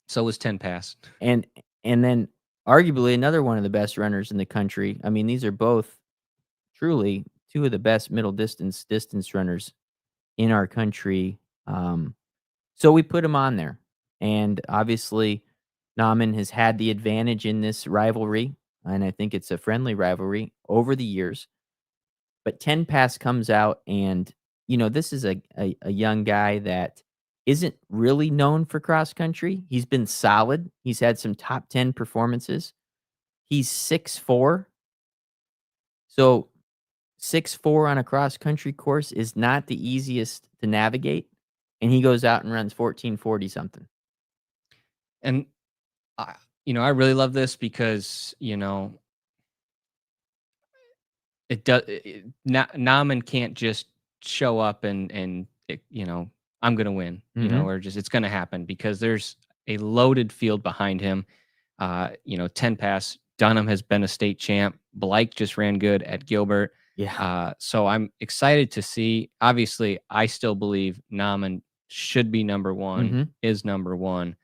So was 10 Pass. And then arguably another one of the best runners in the country. I mean, these are both truly 2 of the best middle distance runners in our country. So we put them on there. And obviously, Nauman has had the advantage in this rivalry, and I think it's a friendly rivalry over the years. But 10 Pass comes out, and, this is a young guy that isn't really known for cross country. He's been solid. He's had some top 10 performances. He's 6'4". So 6'4" on a cross country course is not the easiest to navigate. And he goes out and runs 14:40 something. And I really love this because, it does. Nauman can't just show up and I'm going to win, or just it's going to happen because there's a loaded field behind him. 10 Pass, Dunham has been a state champ. Blake just ran good at Gilbert. Yeah. So I'm excited to see. Obviously, I still believe Nauman should be number 1, is number 1.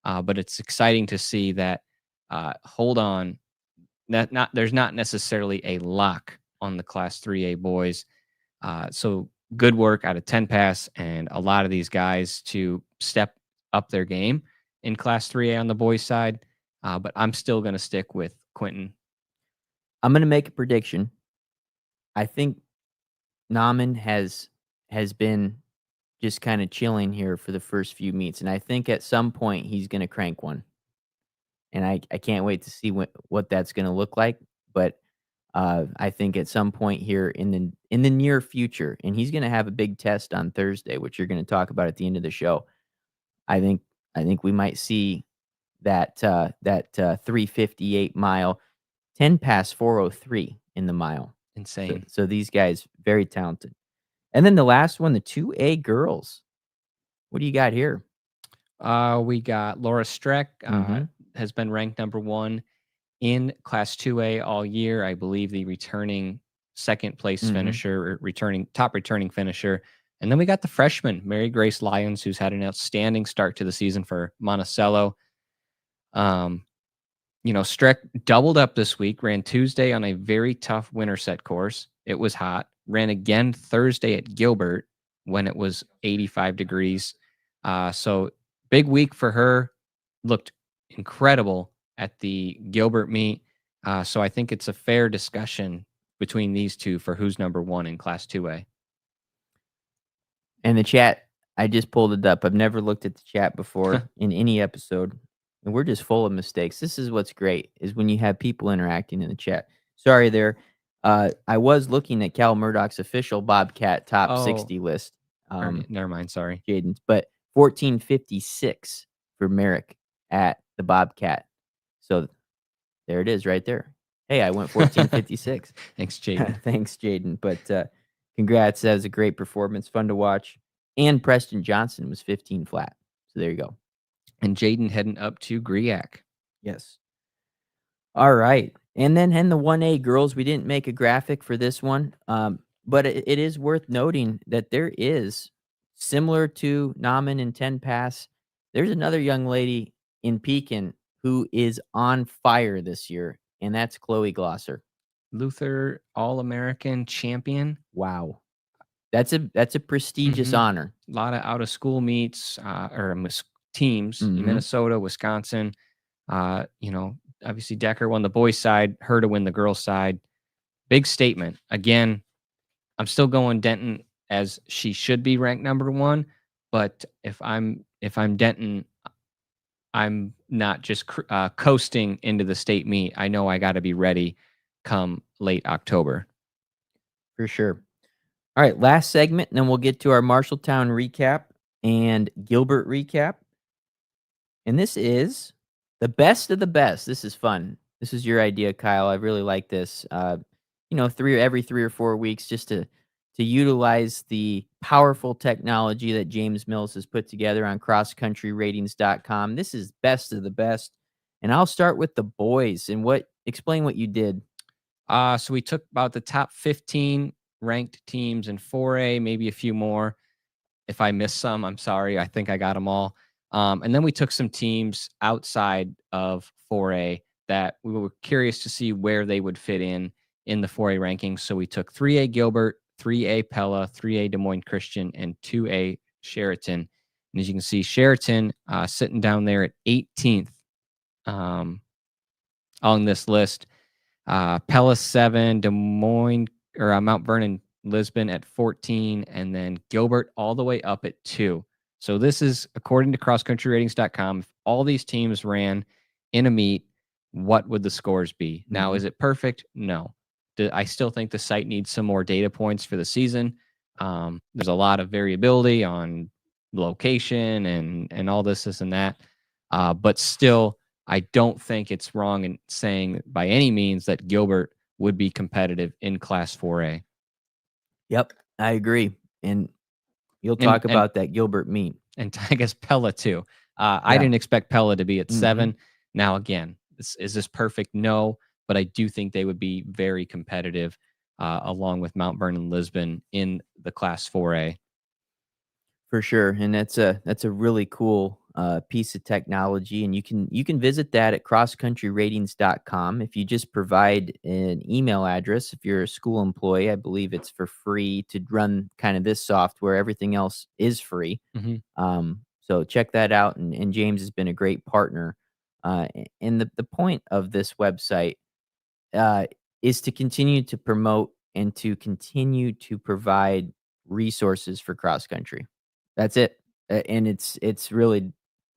But it's exciting to see that. Hold on, there's not necessarily a lock on the Class 3A boys. So good work out of 10 Pass and a lot of these guys to step up their game in Class 3A on the boys' side. But I'm still going to stick with Quentin. I'm going to make a prediction. I think Nauman has been just kind of chilling here for the first few meets, and I think at some point he's going to crank one. And I can't wait to see what that's going to look like. But I think at some point here in the near future, and he's going to have a big test on Thursday, which you're going to talk about at the end of the show. I think we might see that 358 mile, 10 past 403 in the mile. Insane. So these guys very talented. And then the last one, the 2A girls. What do you got here? We got Laura Streck, Mhm. has been ranked number 1 in Class 2A all year. I believe the returning second place Mhm. finisher, or top returning finisher. And then we got the freshman, Mary Grace Lyons, who's had an outstanding start to the season for Monticello. Streck doubled up this week, ran Tuesday on a very tough Winterset course. It was hot. Ran again Thursday at Gilbert when it was 85 degrees. So big week for her. Looked incredible at the Gilbert meet. So I think it's a fair discussion between these two for who's number 1 in Class 2A. And the chat, I just pulled it up. I've never looked at the chat before in any episode, and we're just full of mistakes. This is what's great, is when you have people interacting in the chat. Sorry there. I was looking at Cal Murdoch's official Bobcat top 60 list. Never mind. Sorry. Jaden's, but 1456 for Merrick at the Bobcat. So there it is right there. Hey, I went 1456. Thanks, Jaden. Thanks, Jaden. But congrats. That was a great performance. Fun to watch. And Preston Johnson was 15 flat. So there you go. And Jaden heading up to Griak. Yes. All right. And then in the 1A girls, we didn't make a graphic for this one. But it is worth noting that there is, similar to Nauman and 10 pass, there's another young lady in Pekin who is on fire this year, and that's Chloe Glosser. Luther All-American champion. Wow. That's a prestigious honor. A lot of out-of-school meets teams in Minnesota, Wisconsin. Obviously Decker won the boys' side, her to win the girls' side. Big statement. Again, I'm still going Denton as she should be ranked number 1, but if I'm Denton, I'm not just coasting into the state meet. I know I got to be ready come late October. For sure. All right, last segment, and then we'll get to our Marshalltown recap and Gilbert recap. And this is the best of the best. This is fun. This is your idea, Kyle. I really like this. Every 3 or 4 weeks, just to utilize the powerful technology that James Mills has put together on crosscountryratings.com. This is best of the best. And I'll start with the boys. And explain what you did. So we took about the top 15 ranked teams in 4A, maybe a few more. If I missed some, I'm sorry. I think I got them all. And then we took some teams outside of 4A that we were curious to see where they would fit in the 4A rankings. So we took 3A Gilbert, 3A Pella, 3A Des Moines Christian, and 2A Sheraton. And as you can see, Sheraton sitting down there at 18th on this list. Pella 7, Des Moines or Mount Vernon, Lisbon at 14, and then Gilbert all the way up at 2. So this is according to crosscountryratings.com. If all these teams ran in a meet, what would the scores be? Now, is it perfect? No. I still think the site needs some more data points for the season. There's a lot of variability on location and all this and that. But still, I don't think it's wrong in saying by any means that Gilbert would be competitive in Class 4A. Yep, I agree. And you'll talk about that Gilbert meet. And I guess Pella too. I didn't expect Pella to be at 7. Now, again, is this perfect? No, but I do think they would be very competitive along with Mount Vernon, Lisbon in the Class 4A. For sure, and that's a really cool piece of technology, and you can visit that at crosscountryratings.com. If you just provide an email address, if you're a school employee, I believe it's for free to run kind of this software. Everything else is free. So check that out, and James has been a great partner. And the point of this website is to continue to promote and to continue to provide resources for cross country. That's it. And it's really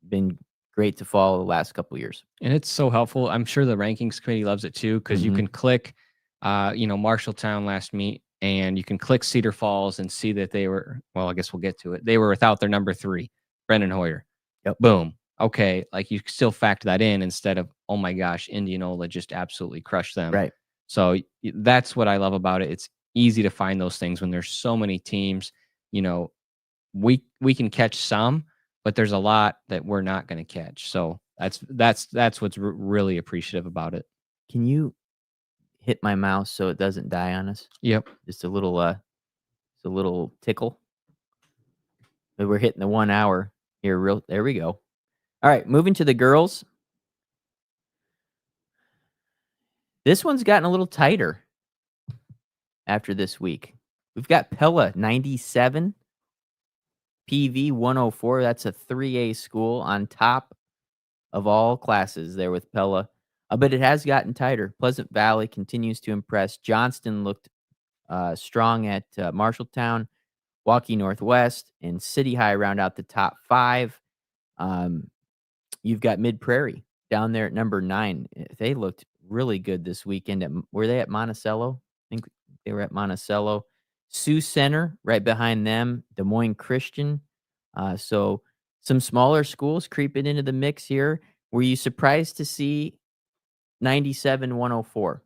been great to follow the last couple of years. And it's so helpful. I'm sure the rankings committee loves it too, because you can click, Marshalltown last meet, and you can click Cedar Falls and see that they were, well, I guess we'll get to it. They were without their number 3, Brendan Hoyer. Yep. Boom. okay, like you still factor that in instead of, oh my gosh, Indianola just absolutely crushed them. Right. So that's what I love about it. It's easy to find those things when there's so many teams. You know, we can catch some, but there's a lot that we're not going to catch. So that's what's really appreciative about it. Can you hit my mouse so it doesn't die on us? Yep. Just a little tickle. But we're hitting the 1 hour here. There we go. All right, moving to the girls. This one's gotten a little tighter after this week. We've got Pella 97, PV 104. That's a 3A school on top of all classes there with Pella. But it has gotten tighter. Pleasant Valley continues to impress. Johnston looked strong at Marshalltown. Waukee Northwest and City High round out the top 5. You've got Mid Prairie down there at number 9. They looked really good this weekend. Were they at Monticello? I think they were at Monticello. Sioux Center right behind them. Des Moines Christian. So some smaller schools creeping into the mix here. Were you surprised to see 97-104?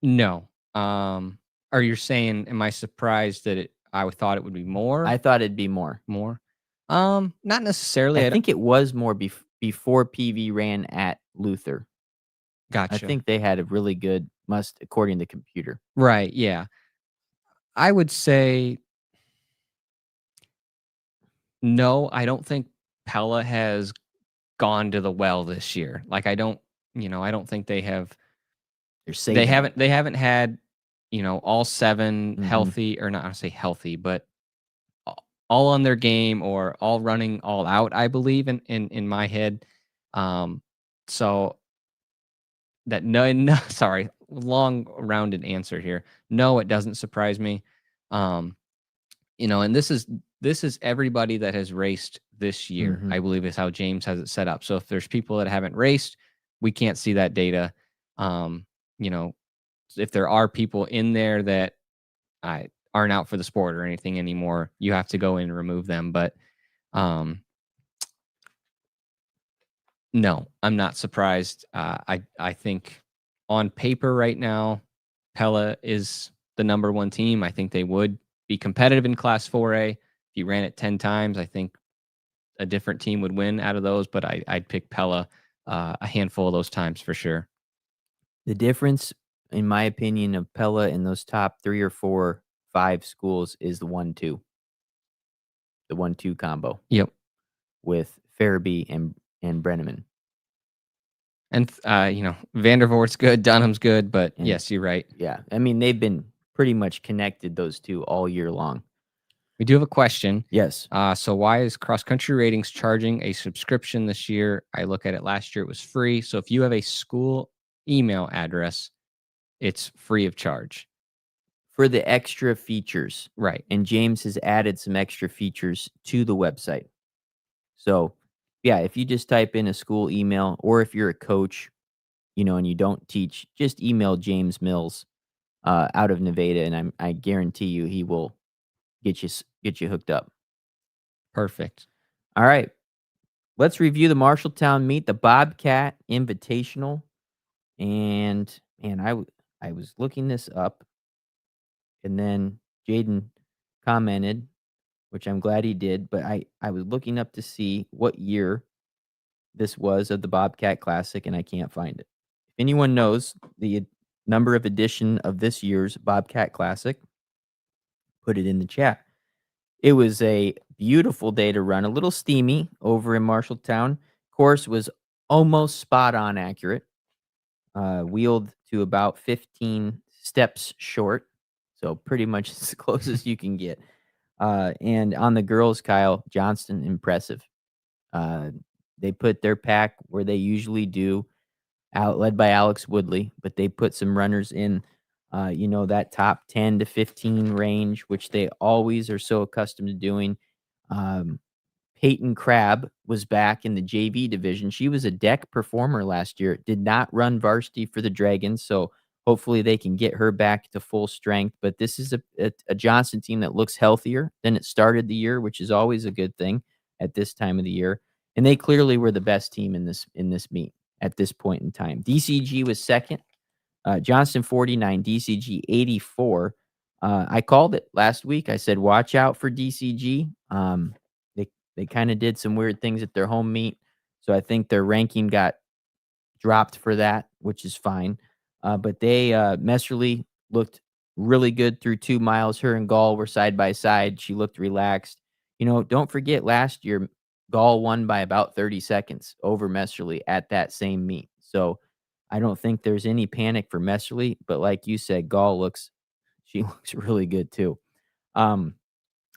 No. Are you saying, am I surprised that I thought it would be more? I thought it'd be more. More? Not necessarily. I think it was more before PV ran at Luther. Gotcha. I think they had a really good according to the computer. Right, yeah. I would say no, I don't think Pella has gone to the well this year. Like I don't think they have. They haven't had, all 7 healthy, or not I say healthy, but all on their game or all running all out, I believe in my head. So that no, sorry, long rounded answer here. No, it doesn't surprise me. And this is everybody that has raced this year, I believe is how James has it set up. So if there's people that haven't raced, we can't see that data. If there are people in there that aren't out for the sport or anything anymore, you have to go in and remove them. But no, I'm not surprised. I think on paper right now, Pella is the number 1 team. I think they would be competitive in Class 4A. If you ran it 10 times, I think a different team would win out of those, but I'd pick Pella a handful of those times for sure. The difference, in my opinion, of Pella in those top 3 or 4, 5 schools is the 1-2. The 1-2 combo. Yep. With Farabee and Brenneman. And, Vandervoort's good, Dunham's good, but yes, you're right. Yeah. I mean, they've been pretty much connected, those two, all year long. We do have a question. Yes. So why is Cross Country Ratings charging a subscription this year? I look at it last year, it was free. So if you have a school email address, it's free of charge. For the extra features. Right. And James has added some extra features to the website. So, yeah, if you just type in a school email, or if you're a coach, and you don't teach, just email James Mills out of Nevada, and I guarantee you he will get you hooked up. Perfect. All right. Let's review the Marshalltown meet, the Bobcat Invitational. And man, I was looking this up, and then Jaden commented, which I'm glad he did, but I was looking up to see what year this was of the Bobcat Classic, and I can't find it. If anyone knows the number of edition of this year's Bobcat Classic, put it in the chat. It was a beautiful day to run, a little steamy over in Marshalltown. Course was almost spot on accurate. Wheeled to about 15 steps short, so pretty much as close as you can get. And on the girls, Kyle Johnston, impressive. They put their pack where they usually do, led by Alex Woodley, but they put some runners in, that top 10 to 15 range, which they always are so accustomed to doing. Peyton Crabb was back in the JV division. She was a deck performer last year, did not run varsity for the Dragons, so hopefully they can get her back to full strength. But this is a Johnson team that looks healthier than it started the year, which is always a good thing at this time of the year. and they clearly were the best team in this meet at this point in time. DCG was second, Johnston 49, DCG 84. I called it last week. I said, watch out for DCG. They kind of did some weird things at their home meet, so I think their ranking got dropped for that, which is fine. But Messerly looked really good through 2 miles. Her and Gall were side by side. She looked relaxed. Don't forget last year, Gall won by about 30 seconds over Messerly at that same meet. So I don't think there's any panic for Messerly, but like you said, she looks really good too.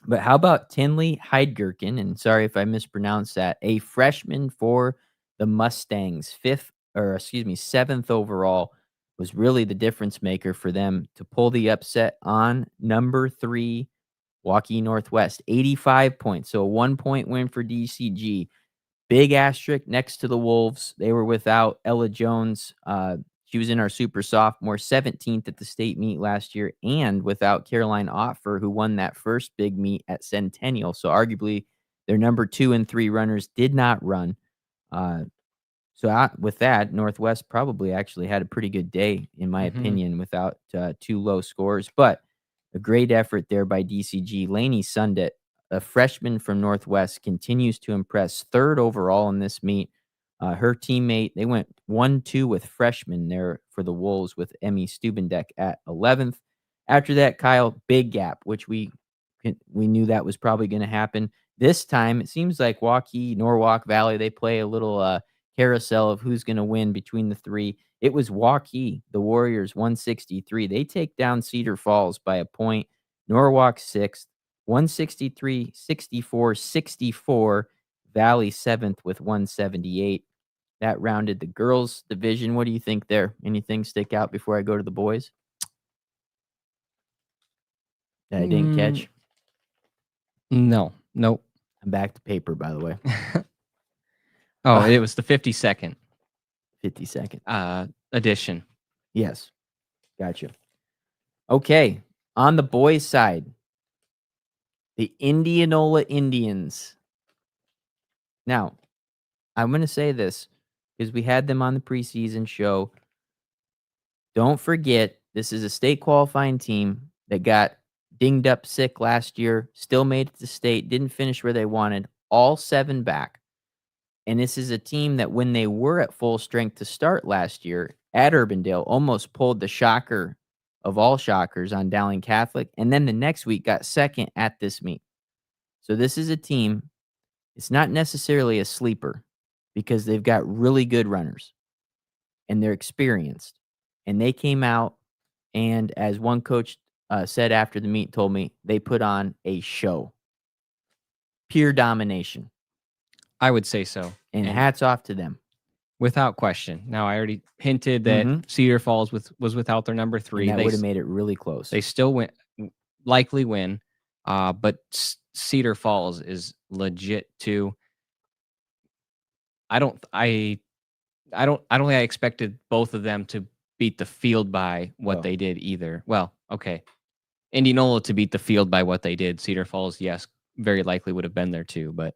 But how about Tinley Heidgerken? And sorry if I mispronounced that. A freshman for the Mustangs, seventh overall, was really the difference maker for them to pull the upset on number 3, Waukee Northwest, 85 points. So a 1-point win for DCG. Big asterisk next to the Wolves. They were without Ella Jones. She was in our super sophomore, 17th at the state meet last year, and without Caroline Otfer, who won that first big meet at Centennial. So arguably their number 2 and 3 runners did not run. With that, Northwest probably actually had a pretty good day, in my opinion, without 2 low scores. But a great effort there by DCG. Lainey Sundet, a freshman from Northwest, continues to impress. 3rd overall in this meet. Her teammate, they went 1-2 with freshmen there for the Wolves with Emmy Stubendek at 11th. After that, Kyle, big gap, which we knew that was probably going to happen. This time, it seems like Waukee, Norwalk Valley, they play a little carousel of who's going to win between the 3. It was Waukee, the Warriors, 163. They take down Cedar Falls by a point. Norwalk 6th, 163, 64, 64. Valley 7th with 178. That rounded the girls division. What do you think there? Anything stick out before I go to the boys that I didn't catch? No. Nope. I'm back to paper, by the way. It was the 52nd. 52nd. Edition. Yes. Gotcha. Okay. On the boys' side, the Indianola Indians. Now, I'm going to say this because we had them on the preseason show. Don't forget, this is a state qualifying team that got dinged up sick last year, still made it to state, didn't finish where they wanted, all 7 back. And this is a team that when they were at full strength to start last year at Urbandale, almost pulled the shocker of all shockers on Dowling Catholic, and then the next week got second at this meet. So this is a team, it's not necessarily a sleeper because they've got really good runners and they're experienced. And they came out, and as one coach said after the meet, told me, they put on a show. Pure domination. I would say so. And hats off to them. Without question. Now, I already hinted that Cedar Falls was without their number 3. And that would have made it really close. They still likely win, but Cedar Falls is legit too. I don't think I expected both of them to beat the field by what they did either. Well, okay. Indianola to beat the field by what they did. Cedar Falls, yes, very likely would have been there too, but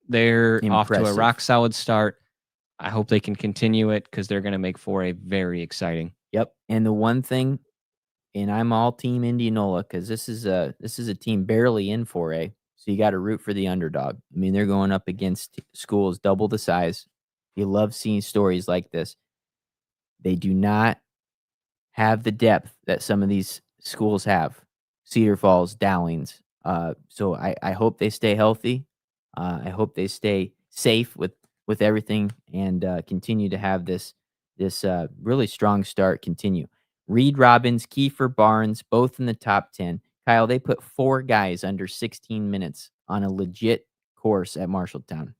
they're impressive. Off to a rock solid start. I hope they can continue it because they're going to make 4A very exciting. Yep. And the one thing, and I'm all team Indianola because this is a team barely in 4A, so you got to root for the underdog. I mean, they're going up against schools double the size. You love seeing stories like this. They do not have the depth that some of these schools have. Cedar Falls, Dowlings. So I hope they stay healthy. I hope they stay safe with everything and continue to have this really strong start continue. Reed Robbins, Kiefer Barnes, both in the top 10. Kyle, they put 4 guys under 16 minutes on a legit course at Marshalltown.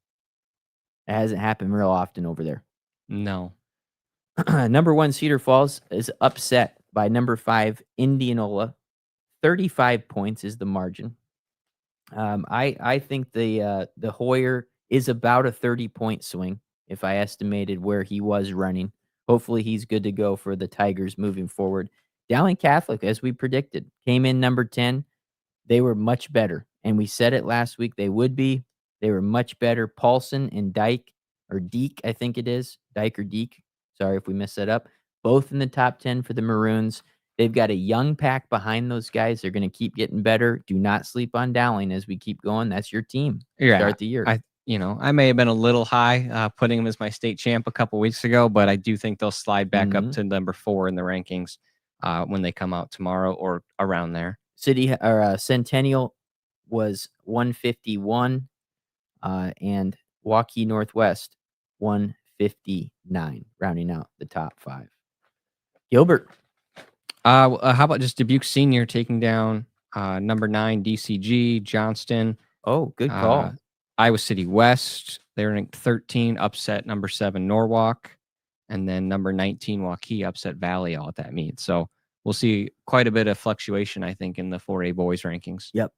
It hasn't happened real often over there. No. Number 1, Cedar Falls is upset by number 5, Indianola. 35 points is the margin. I think the Hoyer is about a 30-point swing if I estimated where he was running. Hopefully he's good to go for the Tigers moving forward. Dowling Catholic, as we predicted, came in number 10. They were much better, and we said it last week they would be. They were much better. Paulson and Dyke, or Deek, I think it is. Dyke or Deek. Sorry if we messed that up. Both in the top 10 for the Maroons. They've got a young pack behind those guys. They're going to keep getting better. Do not sleep on Dowling as we keep going. That's your team. Yeah, Start the year. I may have been a little high putting them as my state champ a couple weeks ago, but I do think they'll slide back up to number 4 in the rankings when they come out tomorrow or around there. Centennial was 151, and Waukee Northwest 159, rounding out the top 5. Gilbert. How about just Dubuque Senior taking down number 9 DCG Johnston? Oh, good call. Iowa City West, they're ranked 13, upset number 7 Norwalk, and then number 19 Waukee upset Valley all at that meet. So we'll see quite a bit of fluctuation, I think, in the 4A boys rankings. Yep.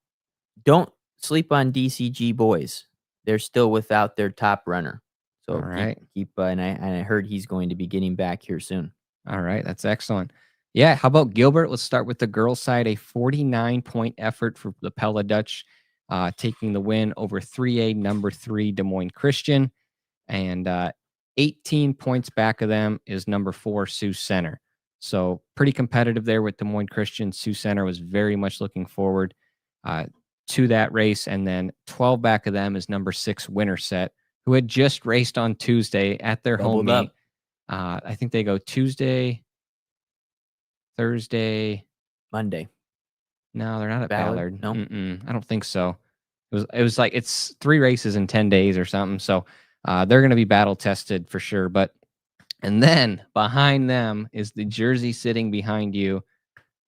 Don't sleep on DCG boys. They're still without their top runner. So all right. And I heard he's going to be getting back here soon. All right, that's excellent. Yeah, how about Gilbert? Let's start with the girls' side. A 49-point effort for the Pella Dutch, taking the win over 3A number 3 Des Moines Christian, and 18 points back of them is number 4 Sioux Center. So pretty competitive there with Des Moines Christian. Sioux Center was very much looking forward to that race, and then 12 back of them is number 6 Winterset, who had just raced on Tuesday at their home meet. I think they go Tuesday, Thursday, Monday. No, they're not at Ballard. No, I don't think so. It was like it's 3 races in 10 days or something. So they're going to be battle tested for sure. And then behind them is the jersey sitting behind you,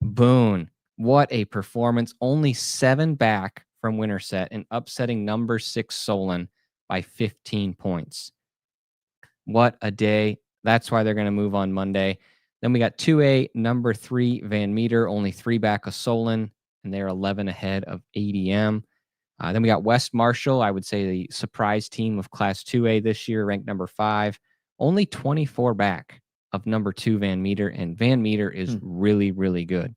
Boone. What a performance! Only 7 back from Winterset and upsetting number 6 Solon by 15 points. What a day! That's why they're going to move on Monday. Then we got 2A, number 3, Van Meter, only 3 back of Solon, and they're 11 ahead of ADM. Then we got West Marshall, I would say the surprise team of Class 2A this year, ranked number 5, only 24 back of number 2, Van Meter, and Van Meter is really, really good.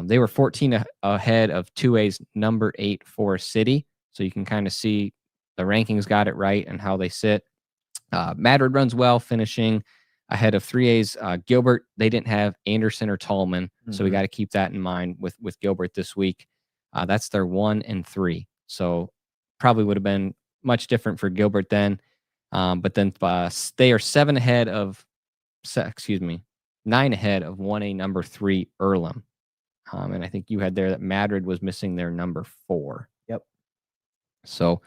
They were 14 ahead of 2A's number 8, Forest City, so you can kind of see the rankings got it right and how they sit. Madrid runs well, finishing ahead of 3A's Gilbert. They didn't have Anderson or Tallman, so we got to keep that in mind with Gilbert this week. That's their 1 and 3, so probably would have been much different for Gilbert then. But then they are 9 ahead of 1A number 3 Earlham. And I think you had there that Madrid was missing their number 4. Yep. So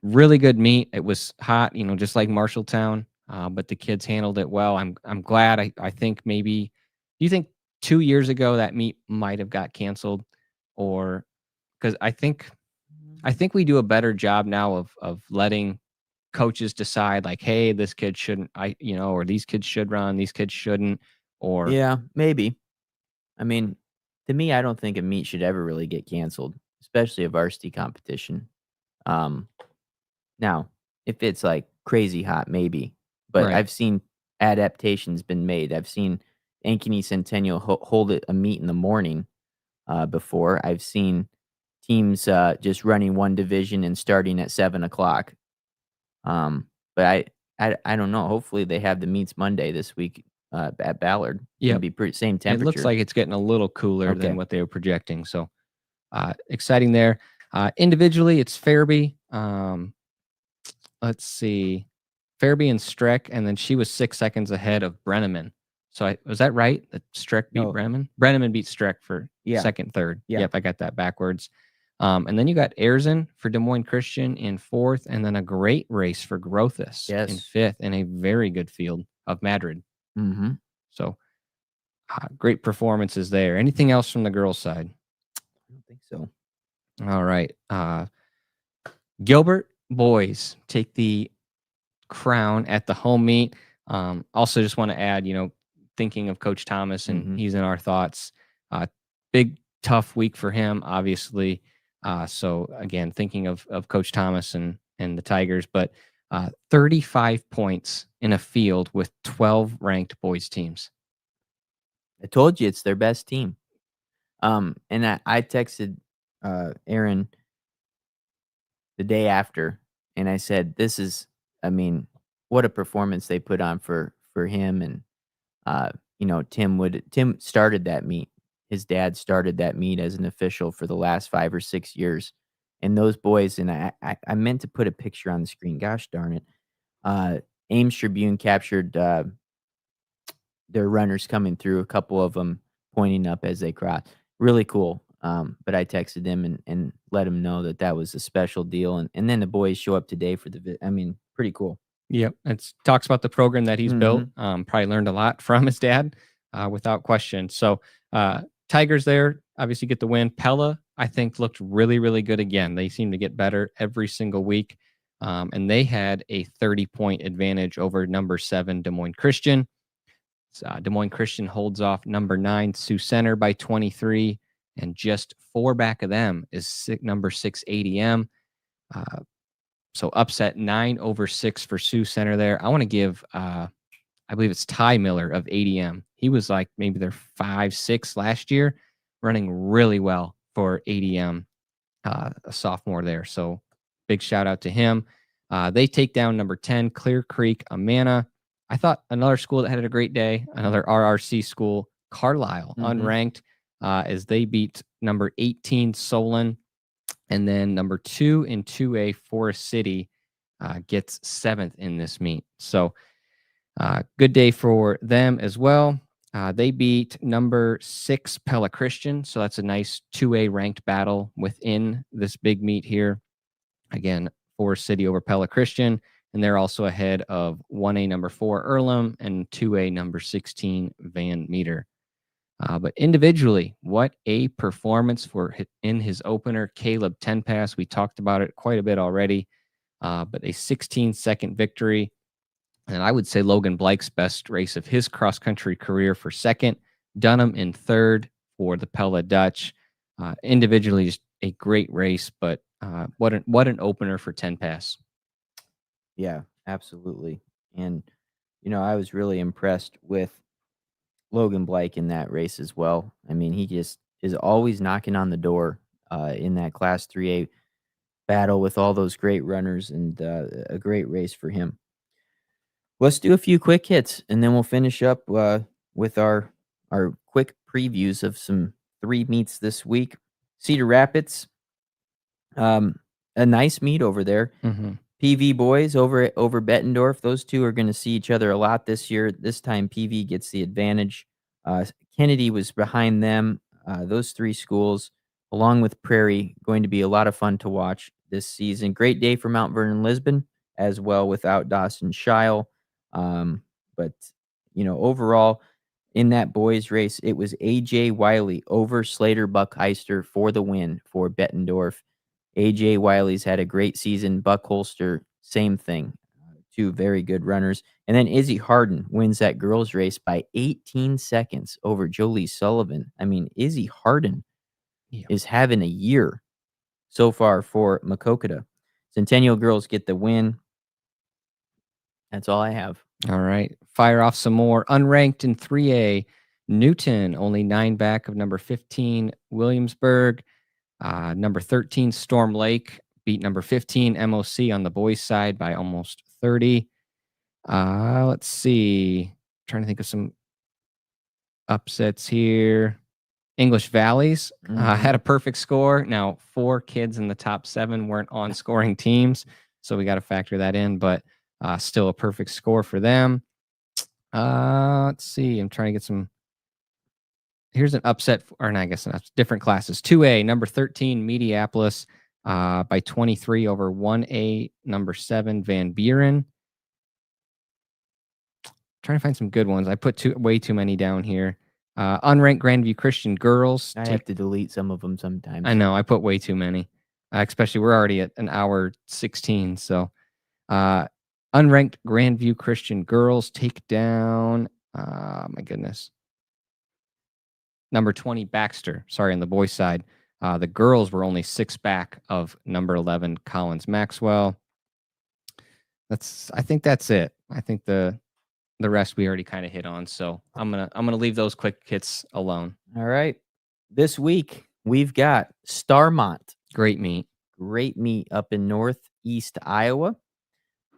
really good meet. It was hot, just like Marshalltown. But the kids handled it well. I'm glad. I think maybe. Do you think 2 years ago that meet might have got canceled, or because I think we do a better job now of letting coaches decide, like, hey, this kid shouldn't, or these kids should run, these kids shouldn't, or yeah, maybe. I mean, to me, I don't think a meet should ever really get canceled, especially a varsity competition. Now, if it's like crazy hot, maybe. But Right. I've seen adaptations been made. I've seen Ankeny Centennial hold a meet in the morning before. I've seen teams just running one division and starting at 7 o'clock. But I don't know. Hopefully they have the meets Monday this week at Ballard. Yeah, It'll be pretty same temperature. it looks like it's getting a little cooler than what they were projecting. So exciting there. Individually, it's Fairby. Let's see. Fairby and Streck, and then she was 6 seconds ahead of Brenneman. So was that right? That Streck beat Brenneman? Brenneman beat Streck for second, third. Yeah. Yep, I got that backwards. And then you got Erzin for Des Moines Christian in 4th, and then a great race for Grothus in 5th, and a very good field of Madrid. Mm-hmm. So great performances there. Anything else from the girls' side? I don't think so. All right. Gilbert boys take the crown at the home meet. Also just want to add, thinking of Coach Thomas, and he's in our thoughts. Big, tough week for him, obviously. So again, thinking of Coach Thomas and the Tigers, but 35 points in a field with 12 ranked boys teams. I told you it's their best team. And I texted Aaron the day after, and I said, "This is, I mean, what a performance they put on for him." And Tim started that meet. His dad started that meet as an official for the last 5 or 6 years, and those boys, and I meant to put a picture on the screen. Gosh darn it! Uh, Ames Tribune captured their runners coming through, a couple of them pointing up as they cross. Really cool. But I texted him and let him know that that was a special deal, and then the boys show up today for I mean, pretty cool. Yep, it talks about the program that he's built. Mhm. Probably learned a lot from his dad, without question. So, Tigers there obviously get the win. Pella, I think, looked really, really good again. They seem to get better every single week, and they had a 30-point advantage over number 7 Des Moines Christian. Des Moines Christian holds off number 9 Sioux Center by 23, and just 4 back of them is number 6 ADM. So upset 9/6 for Sioux Center there. I want to give, I believe it's Ty Miller of ADM. He was like maybe their 5-6 last year, running really well for ADM, a sophomore there. So big shout out to him. They take down number 10 Clear Creek Amana. I thought another school that had a great day, another RRC school, Carlisle, unranked, as they beat number 18 Solon. And then number 2 in 2A, Forest City, gets 7th in this meet. So good day for them as well. They beat number 6 Pella Christian. So that's a nice 2A ranked battle within this big meet here. Again, Forest City over Pella Christian. And they're also ahead of 1A number 4 Earlham and 2A number 16 Van Meter. But individually, what a performance for in his opener, Caleb Tenpass. We talked about it quite a bit already, but a 16-second victory. And I would say Logan Blake's best race of his cross-country career for second. Dunham in third for the Pella Dutch. Individually, just a great race, but what an opener for Tenpass. Yeah, absolutely. And I was really impressed with Logan Blake in that race as well. I mean, he just is always knocking on the door in that Class 3A battle with all those great runners, and a great race for him. Let's do a few quick hits, and then we'll finish up with our quick previews of some 3 meets this week. Cedar Rapids, a nice meet over there. PV boys over Bettendorf. Those two are going to see each other a lot this year. This time PV gets the advantage. Kennedy was behind them. Those 3 schools, along with Prairie, going to be a lot of fun to watch this season. Great day for Mount Vernon Lisbon as well, without Dawson Scheil. But overall, in that boys race, it was AJ Wiley over Slater Buckheister for the win for Bettendorf. AJ Wiley's had a great season. Buck Holster, same thing. 2 very good runners. And then Izzy Harden wins that girls race by 18 seconds over Jolie Sullivan. I mean, Izzy Harden is having a year so far for Makokata. Centennial girls get the win. That's all I have. All right. Fire off some more. Unranked in 3A. Newton, only 9 back of number 15, Williamsburg. Number 13, Storm Lake, beat number 15, MOC on the boys' side by almost 30. Let's see. Trying to think of some upsets here. English Valleys had a perfect score. Now, 4 kids in the top 7 weren't on scoring teams, so we got to factor that in, but still a perfect score for them. Let's see. I'm trying to get some. Here's an upset, or no, I guess not, different classes. 2A, number 13, Mediapolis, by 23 over 1A, number 7, Van Buren. Trying to find some good ones. I put way too many down here. Unranked Grandview Christian girls. I have to delete some of them sometimes. I know, I put way too many. Especially, we're already at an hour 16. So, unranked Grandview Christian girls take down, my goodness, number 20 Baxter. Sorry, on the boys' side. The girls were only 6 back of number 11 Collins Maxwell. I think that's it. I think the rest we already kind of hit on. So I'm gonna leave those quick hits alone. All right. This week we've got Starmont. Great meet. great meet up in northeast Iowa.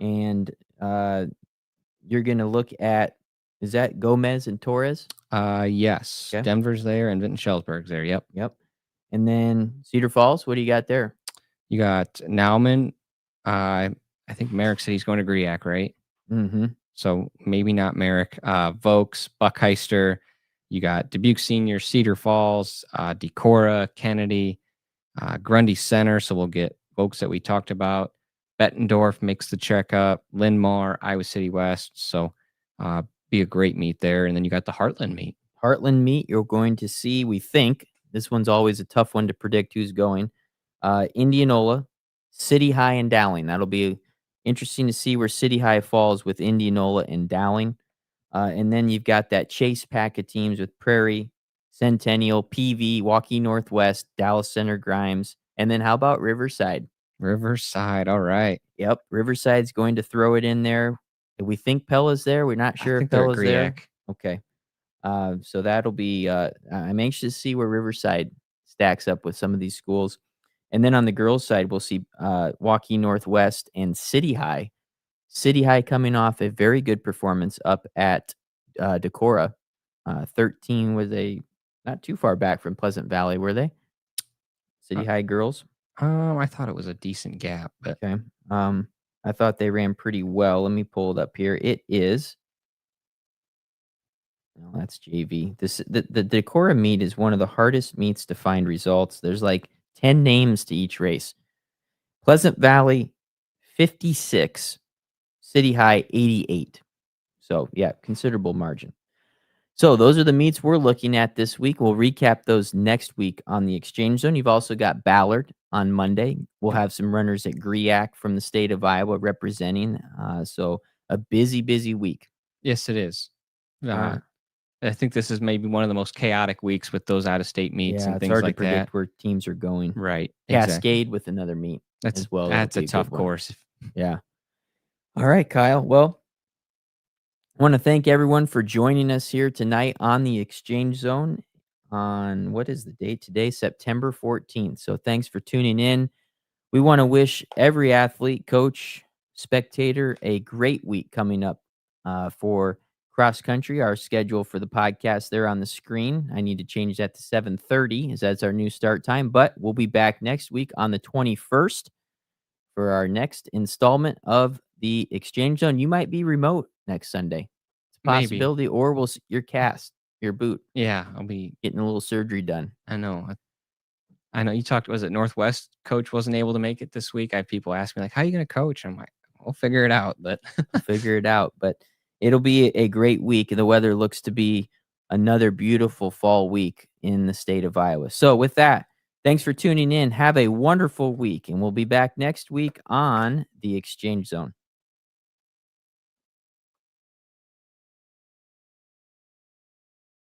And you're going to look at, is that Gomez and Torres? Yes. Okay. Denver's there and Vinton Schellsberg's there. Yep. Yep. And then Cedar Falls, what do you got there? You got Nauman. I think Merrick said he's going to Griak, right? Mm-hmm. So maybe not Merrick. Vokes, Buckheister. You got Dubuque Senior, Cedar Falls, Decorah, Kennedy, Grundy Center. So we'll get Vokes that we talked about. Bettendorf makes the check up. Linn-Mar, Iowa City West. So be a great meet there. And then you got the Heartland meet. Heartland meet, you're going to see, we think, this one's always a tough one to predict who's going. Indianola, City High, and Dowling. That'll be interesting to see where City High falls with Indianola and Dowling. And then you've got that chase pack of teams with Prairie, Centennial, PV, Waukee Northwest, Dallas Center, Grimes. And then how about Riverside? Riverside, all right. Yep, Riverside's going to throw it in there. We think Pella's there. We're not sure if Pella's there. Okay. So that'll be, I'm anxious to see where Riverside stacks up with some of these schools. And then on the girls' side, we'll see Waukee Northwest and City High. City High coming off a very good performance up at Decorah. 13 was not too far back from Pleasant Valley, were they? City High girls? I thought it was a decent gap, but okay. I thought they ran pretty well. Let me pull it up here. It is. No, that's JV. The Decorah meet is one of the hardest meets to find results. There's like 10 names to each race. Pleasant Valley, 56. City High, 88. So, yeah, considerable margin. So, those are the meets we're looking at this week. We'll recap those next week on the Exchange Zone. You've also got Ballard on Monday. We'll have some runners at Griak from the state of Iowa representing. So, a busy week. Yes, it is. I think this is maybe one of the most chaotic weeks with those out-of-state meets and things like that. It's hard to predict where teams are going. Right. Cascade with another meet as well. That's a tough course. Yeah. All right, Kyle. Well, I want to thank everyone for joining us here tonight on the Exchange Zone on, what is the date today? September 14th. So thanks for tuning in. We want to wish every athlete, coach, spectator a great week coming up for cross country. Our schedule for the podcast there on the screen. I need to change that to 7:30 as that's our new start time, but we'll be back next week on the 21st for our next installment of the Exchange Zone. You might be remote next Sunday. It's a possibility, or we'll see your cast, your boot. Yeah, I'll be getting a little surgery done. I know you talked, was it Northwest coach wasn't able to make it this week? I have people ask me like, how are you going to coach? I'm like, we'll figure it out, but we'll figure it out. But it'll be a great week. The weather looks to be another beautiful fall week in the state of Iowa. So with that, thanks for tuning in. Have a wonderful week, and we'll be back next week on the Exchange Zone.